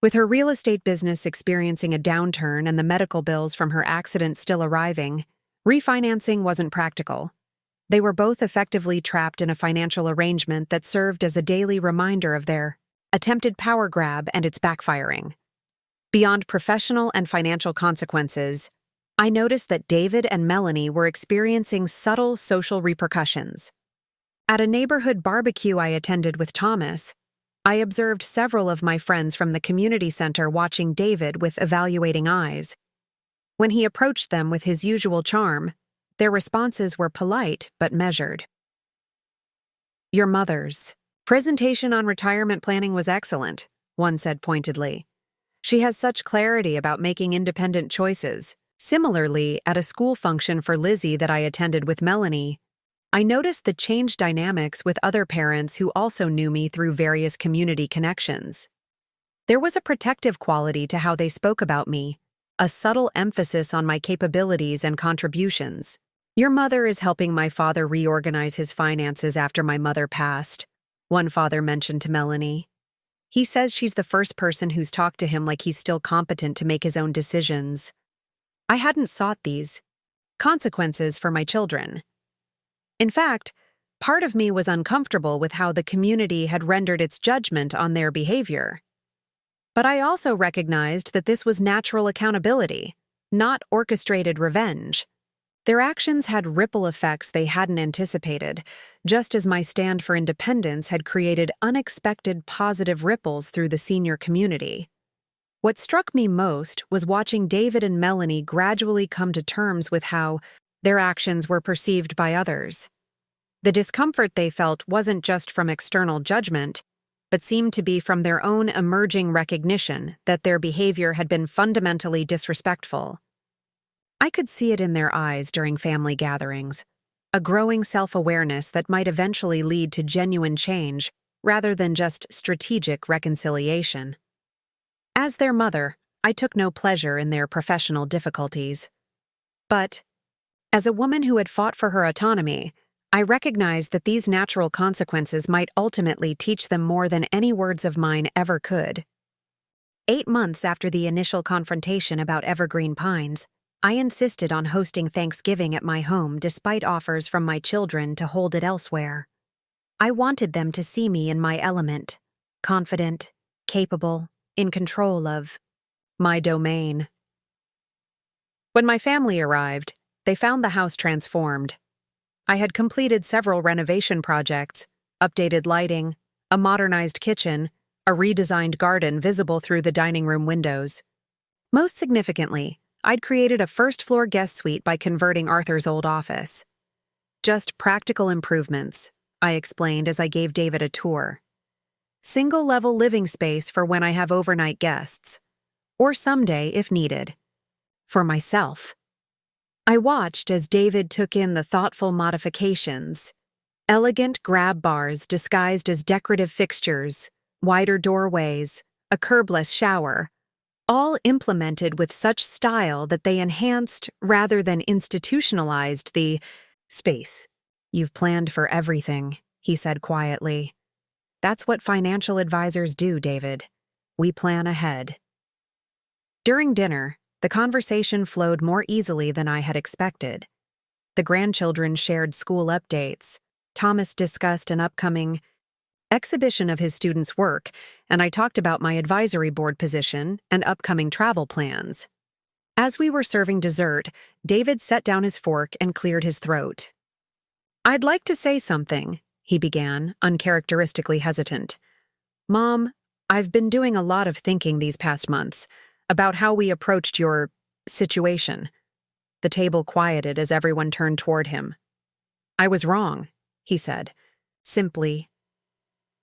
With her real estate business experiencing a downturn and the medical bills from her accident still arriving, refinancing wasn't practical. They were both effectively trapped in a financial arrangement that served as a daily reminder of their attempted power grab and its backfiring. Beyond professional and financial consequences, I noticed that David and Melanie were experiencing subtle social repercussions. At a neighborhood barbecue I attended with Thomas, I observed several of my friends from the community center watching David with evaluating eyes. When he approached them with his usual charm, their responses were polite but measured. "Your mother's presentation on retirement planning was excellent," one said pointedly. "She has such clarity about making independent choices." Similarly, at a school function for Lizzie that I attended with Melanie, I noticed the changed dynamics with other parents who also knew me through various community connections. There was a protective quality to how they spoke about me, a subtle emphasis on my capabilities and contributions. Your mother is helping my father reorganize his finances after my mother passed, one father mentioned to Melanie. He says she's the first person who's talked to him like he's still competent to make his own decisions. I hadn't sought these consequences for my children. In fact, part of me was uncomfortable with how the community had rendered its judgment on their behavior. But I also recognized that this was natural accountability, not orchestrated revenge. Their actions had ripple effects they hadn't anticipated, just as my stand for independence had created unexpected positive ripples through the senior community. What struck me most was watching David and Melanie gradually come to terms with how their actions were perceived by others. The discomfort they felt wasn't just from external judgment, but seemed to be from their own emerging recognition that their behavior had been fundamentally disrespectful. I could see it in their eyes during family gatherings, a growing self-awareness that might eventually lead to genuine change rather than just strategic reconciliation. As their mother, I took no pleasure in their professional difficulties. But, as a woman who had fought for her autonomy, I recognized that these natural consequences might ultimately teach them more than any words of mine ever could. 8 months after the initial confrontation about Evergreen Pines, I insisted on hosting Thanksgiving at my home despite offers from my children to hold it elsewhere. I wanted them to see me in my element, confident, capable, in control of my domain. When my family arrived, they found the house transformed. I had completed several renovation projects, updated lighting, a modernized kitchen, a redesigned garden visible through the dining room windows. Most significantly, I'd created a first-floor guest suite by converting Arthur's old office. Just practical improvements, I explained as I gave David a tour. Single-level living space for when I have overnight guests. Or someday, if needed. For myself. I watched as David took in the thoughtful modifications. Elegant grab bars disguised as decorative fixtures, wider doorways, a curbless shower, all implemented with such style that they enhanced rather than institutionalized the space. You've planned for everything, he said quietly. That's what financial advisors do, David. We plan ahead. During dinner, the conversation flowed more easily than I had expected. The grandchildren shared school updates. Thomas discussed an upcoming exhibition of his students' work, and I talked about my advisory board position and upcoming travel plans. As we were serving dessert, David set down his fork and cleared his throat. I'd like to say something, he began, uncharacteristically hesitant. Mom, I've been doing a lot of thinking these past months about how we approached your situation. The table quieted as everyone turned toward him. I was wrong, he said, simply.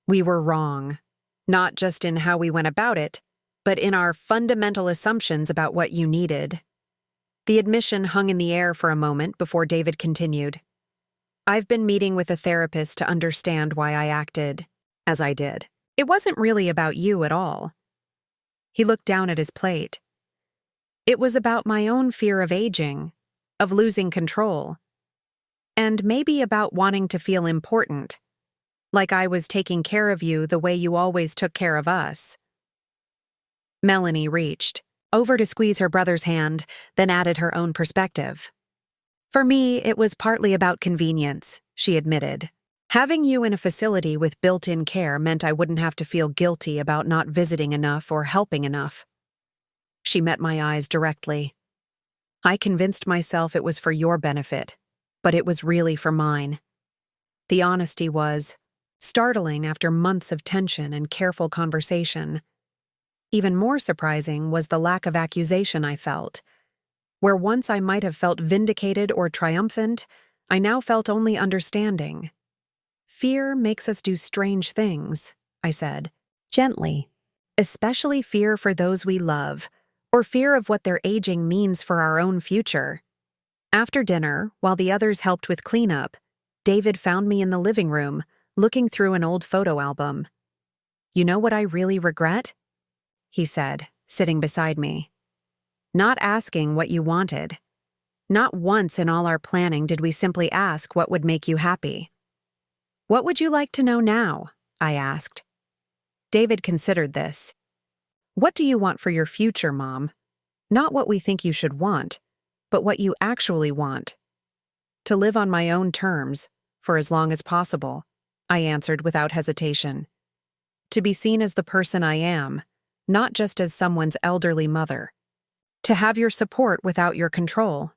We were wrong, not just in how we went about it, but in our fundamental assumptions about what you needed. The admission hung in the air for a moment before David continued. I've been meeting with a therapist to understand why I acted as I did. It wasn't really about you at all. He looked down at his plate. It was about my own fear of aging, of losing control, and maybe about wanting to feel important. Like I was taking care of you the way you always took care of us. Melanie reached over to squeeze her brother's hand, then added her own perspective. For me, it was partly about convenience, she admitted. Having you in a facility with built-in care meant I wouldn't have to feel guilty about not visiting enough or helping enough. She met my eyes directly. I convinced myself it was for your benefit, but it was really for mine. The honesty was startling after months of tension and careful conversation. Even more surprising was the lack of accusation I felt. Where once I might have felt vindicated or triumphant, I now felt only understanding. Fear makes us do strange things, I said, gently. Especially fear for those we love, or fear of what their aging means for our own future. After dinner, while the others helped with cleanup, David found me in the living room, looking through an old photo album. You know what I really regret? He said, sitting beside me. not asking what you wanted. Not once in all our planning did we simply ask what would make you happy. What would you like to know now? I asked. David considered this. What do you want for your future, Mom? Not what we think you should want, but what you actually want. To live on my own terms, for as long as possible, I answered without hesitation. To be seen as the person I am, not just as someone's elderly mother. To have your support without your control.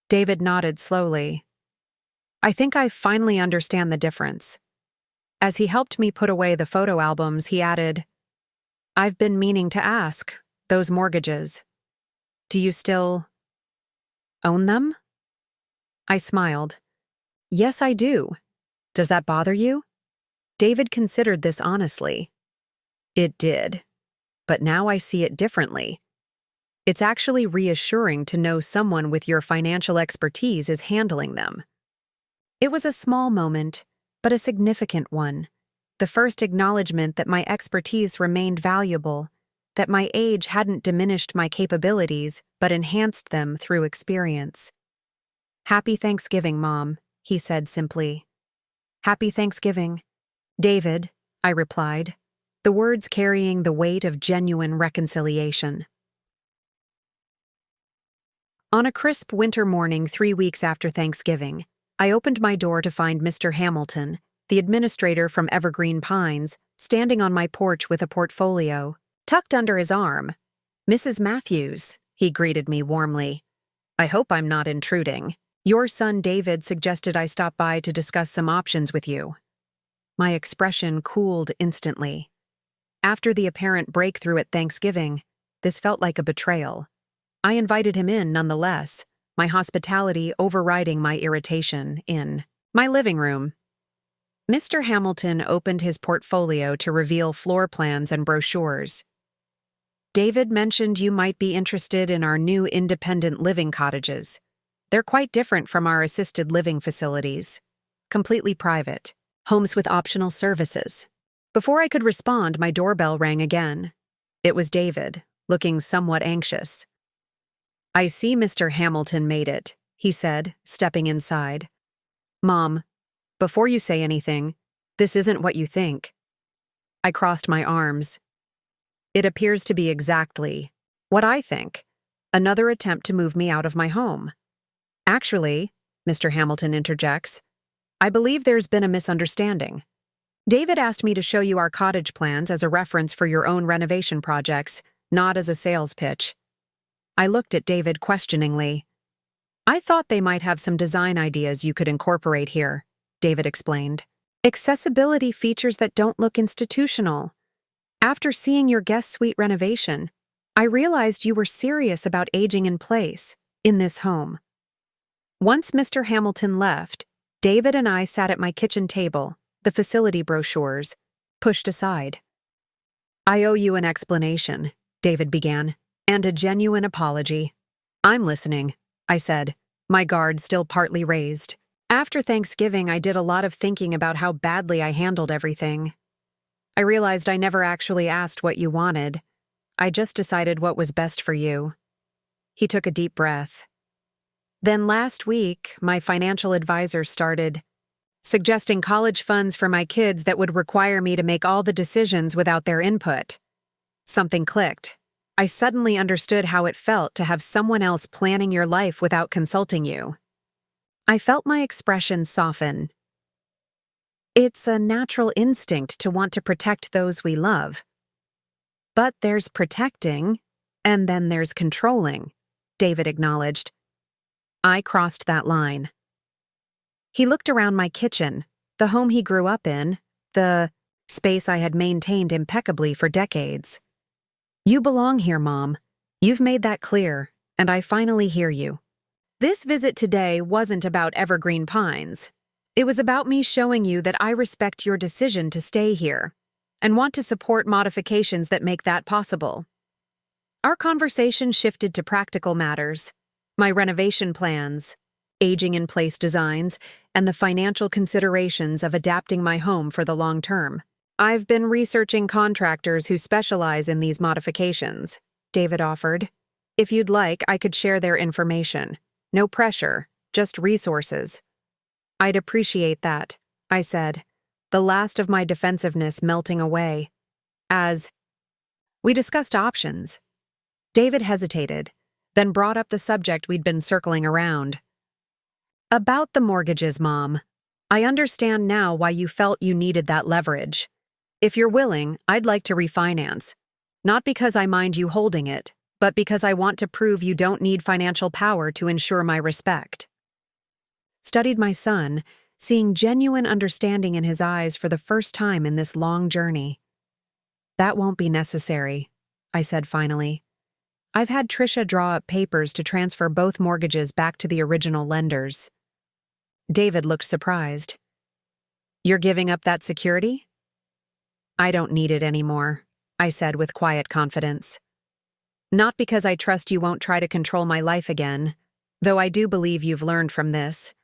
David nodded slowly. I think I finally understand the difference. As he helped me put away the photo albums, he added, I've been meaning to ask, those mortgages. Do you still own them? I smiled. Yes, I do. Does that bother you? David considered this honestly. It did. But now I see it differently. It's actually reassuring to know someone with your financial expertise is handling them. It was a small moment, but a significant one. The first acknowledgement that my expertise remained valuable, that my age hadn't diminished my capabilities but enhanced them through experience. Happy Thanksgiving, Mom, he said simply. Happy Thanksgiving. David, I replied, the words carrying the weight of genuine reconciliation. On a crisp winter morning 3 weeks after Thanksgiving, I opened my door to find Mr. Hamilton, the administrator from Evergreen Pines, standing on my porch with a portfolio, tucked under his arm. Mrs. Matthews, he greeted me warmly. I hope I'm not intruding. Your son David suggested I stop by to discuss some options with you. My expression cooled instantly. After the apparent breakthrough at Thanksgiving, this felt like a betrayal. I invited him in nonetheless, my hospitality overriding my irritation, in my living room. Mr. Hamilton opened his portfolio to reveal floor plans and brochures. David mentioned you might be interested in our new independent living cottages. They're quite different from our assisted living facilities. Completely private. Homes with optional services. Before I could respond, my doorbell rang again. It was David, looking somewhat anxious. I see Mr. Hamilton made it, he said, stepping inside. Mom, before you say anything, this isn't what you think. I crossed my arms. It appears to be exactly what I think. Another attempt to move me out of my home. Actually, Mr. Hamilton interjects, I believe there's been a misunderstanding. David asked me to show you our cottage plans as a reference for your own renovation projects, not as a sales pitch. I looked at David questioningly. I thought they might have some design ideas you could incorporate here, David explained. Accessibility features that don't look institutional. After seeing your guest suite renovation, I realized you were serious about aging in place in this home. Once Mr. Hamilton left, David and I sat at my kitchen table, the facility brochures pushed aside. I owe you an explanation, David began, and a genuine apology. I'm listening, I said, my guard still partly raised. After Thanksgiving, I did a lot of thinking about how badly I handled everything. I realized I never actually asked what you wanted. I just decided what was best for you. He took a deep breath. Then last week, my financial advisor started suggesting college funds for my kids that would require me to make all the decisions without their input. Something clicked. I suddenly understood how it felt to have someone else planning your life without consulting you. I felt my expression soften. It's a natural instinct to want to protect those we love. But there's protecting, and then there's controlling, David acknowledged. I crossed that line. He looked around my kitchen, the home he grew up in, the space I had maintained impeccably for decades. You belong here, Mom. You've made that clear, and I finally hear you. This visit today wasn't about Evergreen Pines. It was about me showing you that I respect your decision to stay here and want to support modifications that make that possible. Our conversation shifted to practical matters, my renovation plans, aging-in-place designs, and the financial considerations of adapting my home for the long term. I've been researching contractors who specialize in these modifications, David offered. If you'd like, I could share their information. No pressure, just resources. I'd appreciate that, I said, the last of my defensiveness melting away. As we discussed options, David hesitated, then brought up the subject we'd been circling around. About the mortgages, Mom. I understand now why you felt you needed that leverage. If you're willing, I'd like to refinance. Not because I mind you holding it, but because I want to prove you don't need financial power to ensure my respect. Studied my son, seeing genuine understanding in his eyes for the first time in this long journey. That won't be necessary, I said finally. I've had Trisha draw up papers to transfer both mortgages back to the original lenders. David looked surprised. You're giving up that security? I don't need it anymore, I said with quiet confidence. Not because I trust you won't try to control my life again, though I do believe you've learned from this,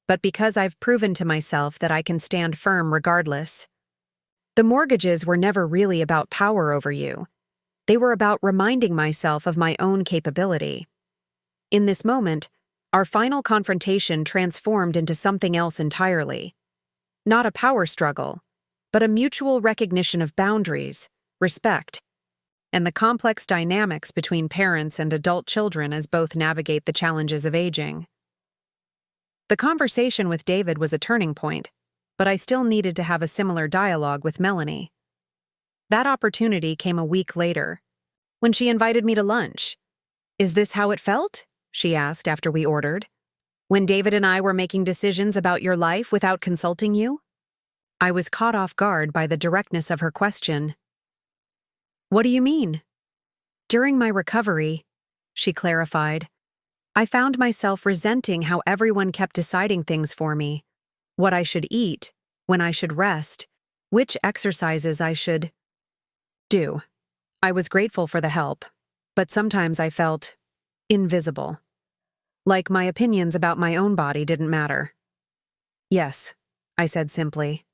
but because I've proven to myself that I can stand firm regardless. The mortgages were never really about power over you. They were about reminding myself of my own capability. In this moment, our final confrontation transformed into something else entirely. Not a power struggle, but a mutual recognition of boundaries, respect, and the complex dynamics between parents and adult children as both navigate the challenges of aging. The conversation with David was a turning point, but I still needed to have a similar dialogue with Melanie. That opportunity came a week later, when she invited me to lunch. Is this how it felt? She asked after we ordered. When David and I were making decisions about your life without consulting you? I was caught off guard by the directness of her question. What do you mean? During my recovery, she clarified, I found myself resenting how everyone kept deciding things for me. What I should eat, when I should rest, which exercises I should do. I was grateful for the help, but sometimes I felt invisible. Like my opinions about my own body didn't matter. Yes, I said simply.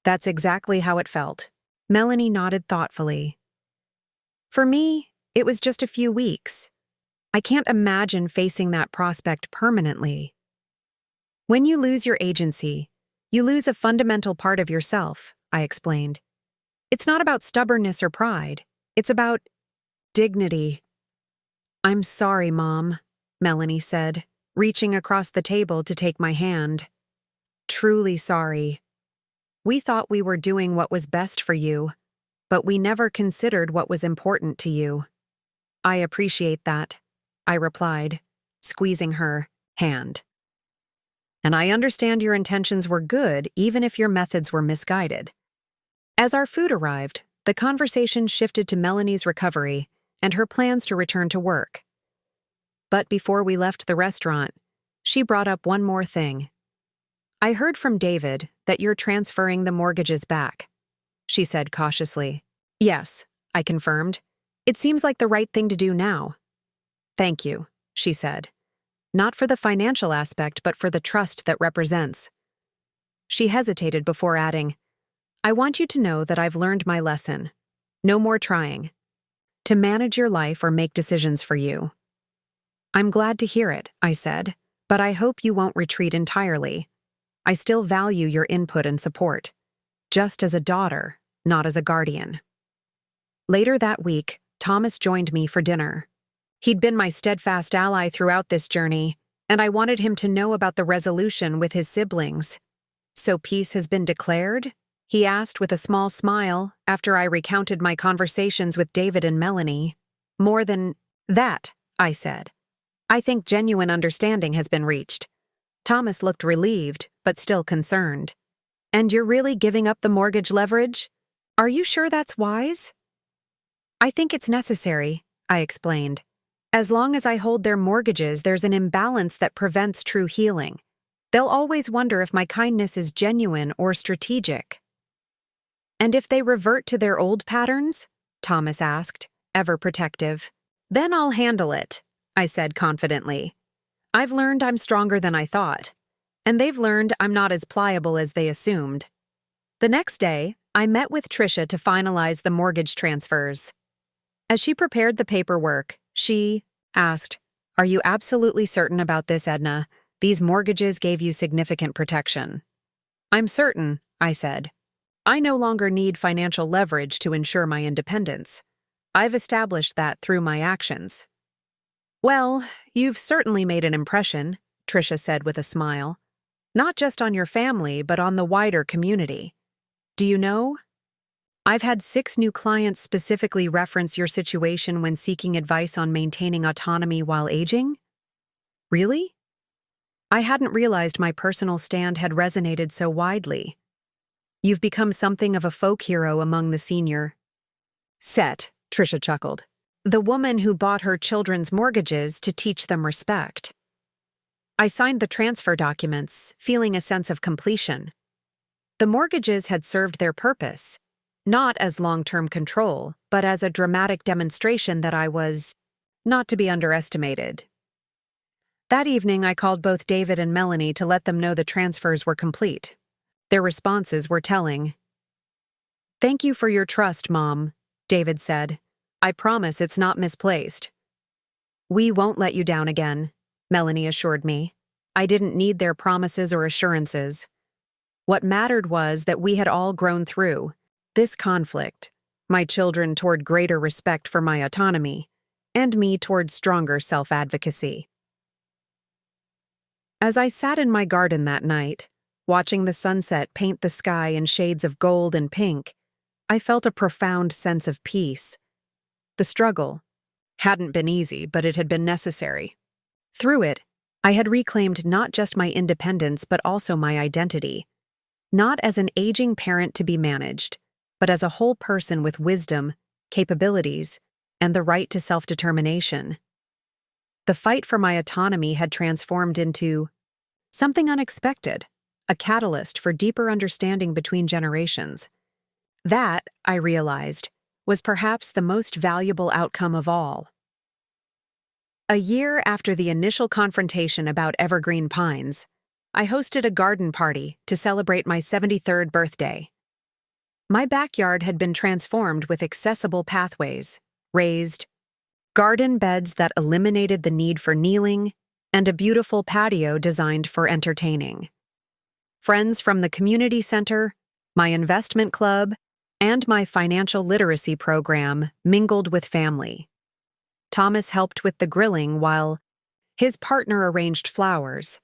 That's exactly how it felt. Melanie nodded thoughtfully. For me, it was just a few weeks. I can't imagine facing that prospect permanently. When you lose your agency, you lose a fundamental part of yourself, I explained. It's not about stubbornness or pride. It's about dignity. I'm sorry, Mom, Melanie said, reaching across the table to take my hand. Truly sorry. We thought we were doing what was best for you, but we never considered what was important to you. I appreciate that, I replied, squeezing her hand. And I understand your intentions were good even if your methods were misguided. As our food arrived, the conversation shifted to Melanie's recovery and her plans to return to work. But before we left the restaurant, she brought up one more thing. I heard from David that you're transferring the mortgages back, she said cautiously. Yes, I confirmed. It seems like the right thing to do now. Thank you, she said. Not for the financial aspect, but for the trust that represents. She hesitated before adding, I want you to know that I've learned my lesson. No more trying to manage your life or make decisions for you. I'm glad to hear it, I said, but I hope you won't retreat entirely. I still value your input and support, just as a daughter, not as a guardian. Later that week, Thomas joined me for dinner. He'd been my steadfast ally throughout this journey, and I wanted him to know about the resolution with his siblings. So peace has been declared? He asked with a small smile after I recounted my conversations with David and Melanie. More than that, I said. I think genuine understanding has been reached. Thomas looked relieved, but still concerned. And you're really giving up the mortgage leverage? Are you sure that's wise? I think it's necessary, I explained. As long as I hold their mortgages, there's an imbalance that prevents true healing. They'll always wonder if my kindness is genuine or strategic. And if they revert to their old patterns? Thomas asked, ever protective. Then I'll handle it, I said confidently. I've learned I'm stronger than I thought, and they've learned I'm not as pliable as they assumed. The next day, I met with Trisha to finalize the mortgage transfers. As she prepared the paperwork, she asked, "Are you absolutely certain about this, Edna? These mortgages gave you significant protection." "I'm certain," I said. "I no longer need financial leverage to ensure my independence. I've established that through my actions." "Well, you've certainly made an impression," Tricia said with a smile. "Not just on your family, but on the wider community. Do you know? I've had 6 new clients specifically reference your situation when seeking advice on maintaining autonomy while aging." "Really?" I hadn't realized my personal stand had resonated so widely. "You've become something of a folk hero among the senior set," Tricia chuckled. "The woman who bought her children's mortgages to teach them respect." I signed the transfer documents, feeling a sense of completion. The mortgages had served their purpose, not as long-term control, but as a dramatic demonstration that I was not to be underestimated. That evening, I called both David and Melanie to let them know the transfers were complete. Their responses were telling. "Thank you for your trust, Mom," David said. "I promise it's not misplaced." "We won't let you down again," Melanie assured me. I didn't need their promises or assurances. What mattered was that we had all grown through this conflict, my children toward greater respect for my autonomy, and me toward stronger self-advocacy. As I sat in my garden that night, watching the sunset paint the sky in shades of gold and pink, I felt a profound sense of peace. The struggle hadn't been easy, but it had been necessary. Through it, I had reclaimed not just my independence but also my identity, not as an aging parent to be managed, but as a whole person with wisdom, capabilities, and the right to self-determination. The fight for my autonomy had transformed into something unexpected, a catalyst for deeper understanding between generations. That, I realized, was perhaps the most valuable outcome of all. A year after the initial confrontation about evergreen pines, I hosted a garden party to celebrate my 73rd birthday. My backyard had been transformed with accessible pathways, raised garden beds that eliminated the need for kneeling, and a beautiful patio designed for entertaining. Friends from the community center, my investment club, and my financial literacy program mingled with family. Thomas helped with the grilling while his partner arranged flowers.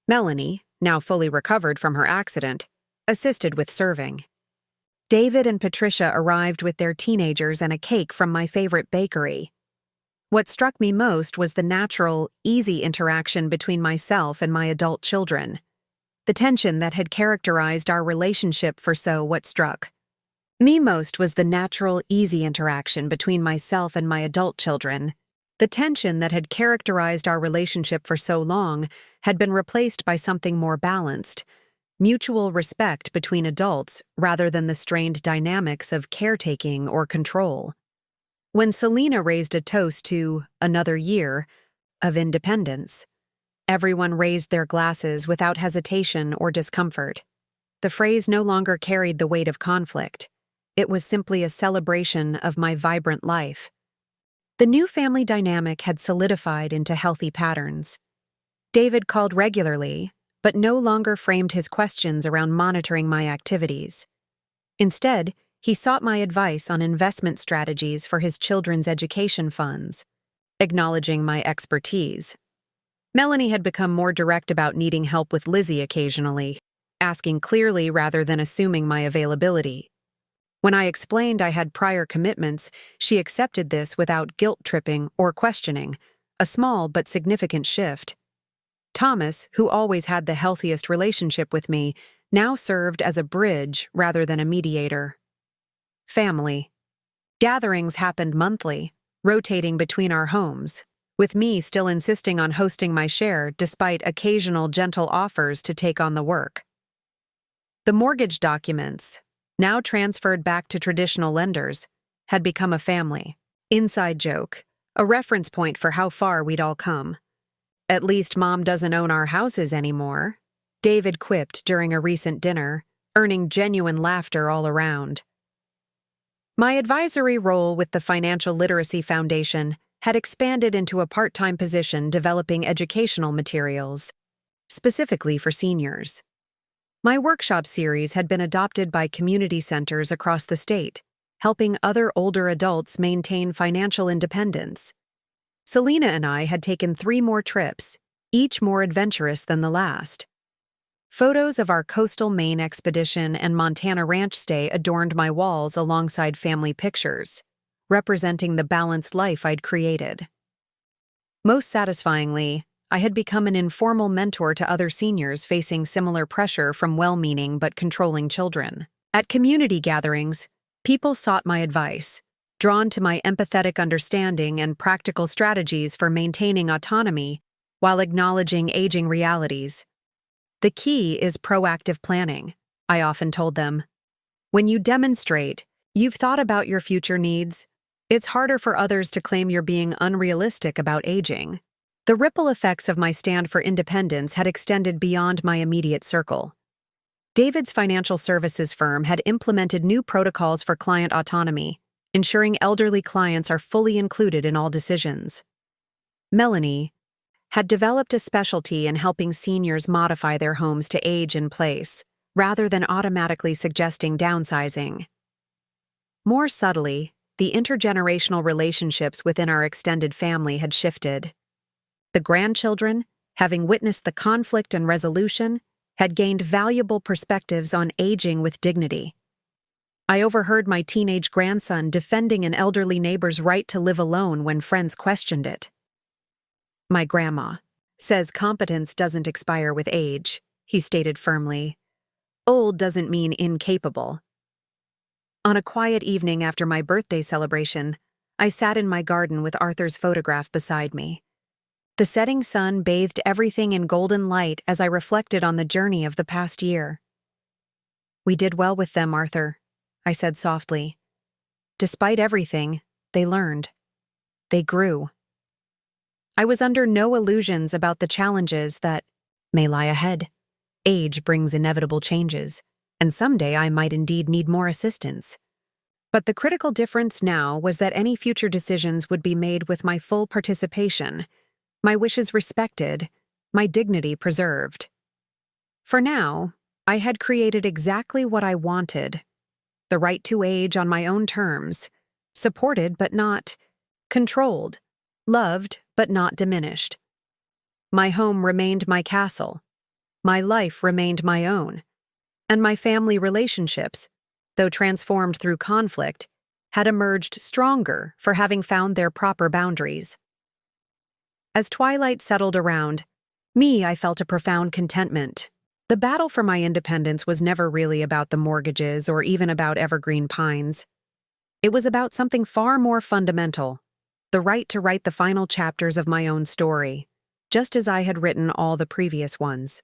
Melanie, now fully recovered from her accident, assisted with serving. David and Patricia arrived with their teenagers and a cake from my favorite bakery. What struck me most was the natural, easy interaction between myself and my adult children. The tension that had characterized our relationship for so what struck me most was the natural, easy interaction between myself and my adult children. The tension that had characterized our relationship for so long had been replaced by something more balanced, mutual respect between adults rather than the strained dynamics of caretaking or control. When Selena raised a toast to another year of independence, everyone raised their glasses without hesitation or discomfort. The phrase no longer carried the weight of conflict. It was simply a celebration of my vibrant life. The new family dynamic had solidified into healthy patterns. David called regularly, but no longer framed his questions around monitoring my activities. Instead, he sought my advice on investment strategies for his children's education funds, acknowledging my expertise. Melanie had become more direct about needing help with Lizzie occasionally, asking clearly rather than assuming my availability. When I explained I had prior commitments, she accepted this without guilt-tripping or questioning, a small but significant shift. Thomas, who always had the healthiest relationship with me, now served as a bridge rather than a mediator. Family. Gatherings happened monthly, rotating between our homes, with me still insisting on hosting my share despite occasional gentle offers to take on the work. The mortgage documents, now transferred back to traditional lenders, had become a family inside joke, a reference point for how far we'd all come. "At least Mom doesn't own our houses anymore," David quipped during a recent dinner, earning genuine laughter all around. My advisory role with the Financial Literacy Foundation had expanded into a part-time position developing educational materials, specifically for seniors. My workshop series had been adopted by community centers across the state, helping other older adults maintain financial independence. Selena and I had taken 3 more trips, each more adventurous than the last. Photos of our coastal Maine expedition and Montana ranch stay adorned my walls alongside family pictures, representing the balanced life I'd created. Most satisfyingly, I had become an informal mentor to other seniors facing similar pressure from well-meaning but controlling children. At community gatherings, people sought my advice, drawn to my empathetic understanding and practical strategies for maintaining autonomy while acknowledging aging realities. The key is proactive planning, I often told them. When you demonstrate you've thought about your future needs, it's harder for others to claim you're being unrealistic about aging. The ripple effects of my stand for independence had extended beyond my immediate circle. David's financial services firm had implemented new protocols for client autonomy, ensuring elderly clients are fully included in all decisions. Melanie had developed a specialty in helping seniors modify their homes to age in place, rather than automatically suggesting downsizing. More subtly, the intergenerational relationships within our extended family had shifted. The grandchildren, having witnessed the conflict and resolution, had gained valuable perspectives on aging with dignity. I overheard my teenage grandson defending an elderly neighbor's right to live alone when friends questioned it. "My grandma says competence doesn't expire with age," he stated firmly. "Old doesn't mean incapable." On a quiet evening after my birthday celebration, I sat in my garden with Arthur's photograph beside me. The setting sun bathed everything in golden light as I reflected on the journey of the past year. "We did well with them, Arthur," I said softly. "Despite everything, they learned. They grew." I was under no illusions about the challenges that may lie ahead. Age brings inevitable changes, and someday I might indeed need more assistance. But the critical difference now was that any future decisions would be made with my full participation, my wishes respected, my dignity preserved. For now, I had created exactly what I wanted: the right to age on my own terms, supported but not controlled, loved but not diminished. My home remained my castle, my life remained my own, and my family relationships, though transformed through conflict, had emerged stronger for having found their proper boundaries. As twilight settled around me, I felt a profound contentment. The battle for my independence was never really about the mortgages or even about evergreen pines. It was about something far more fundamental: the right to write the final chapters of my own story, just as I had written all the previous ones.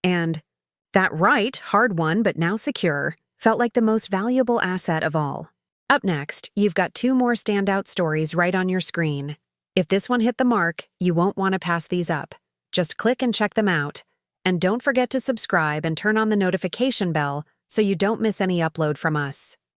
And that right, hard-won but now secure, felt like the most valuable asset of all. Up next, you've got 2 more standout stories right on your screen. If this one hit the mark, you won't want to pass these up. Just click and check them out. And don't forget to subscribe and turn on the notification bell so you don't miss any upload from us.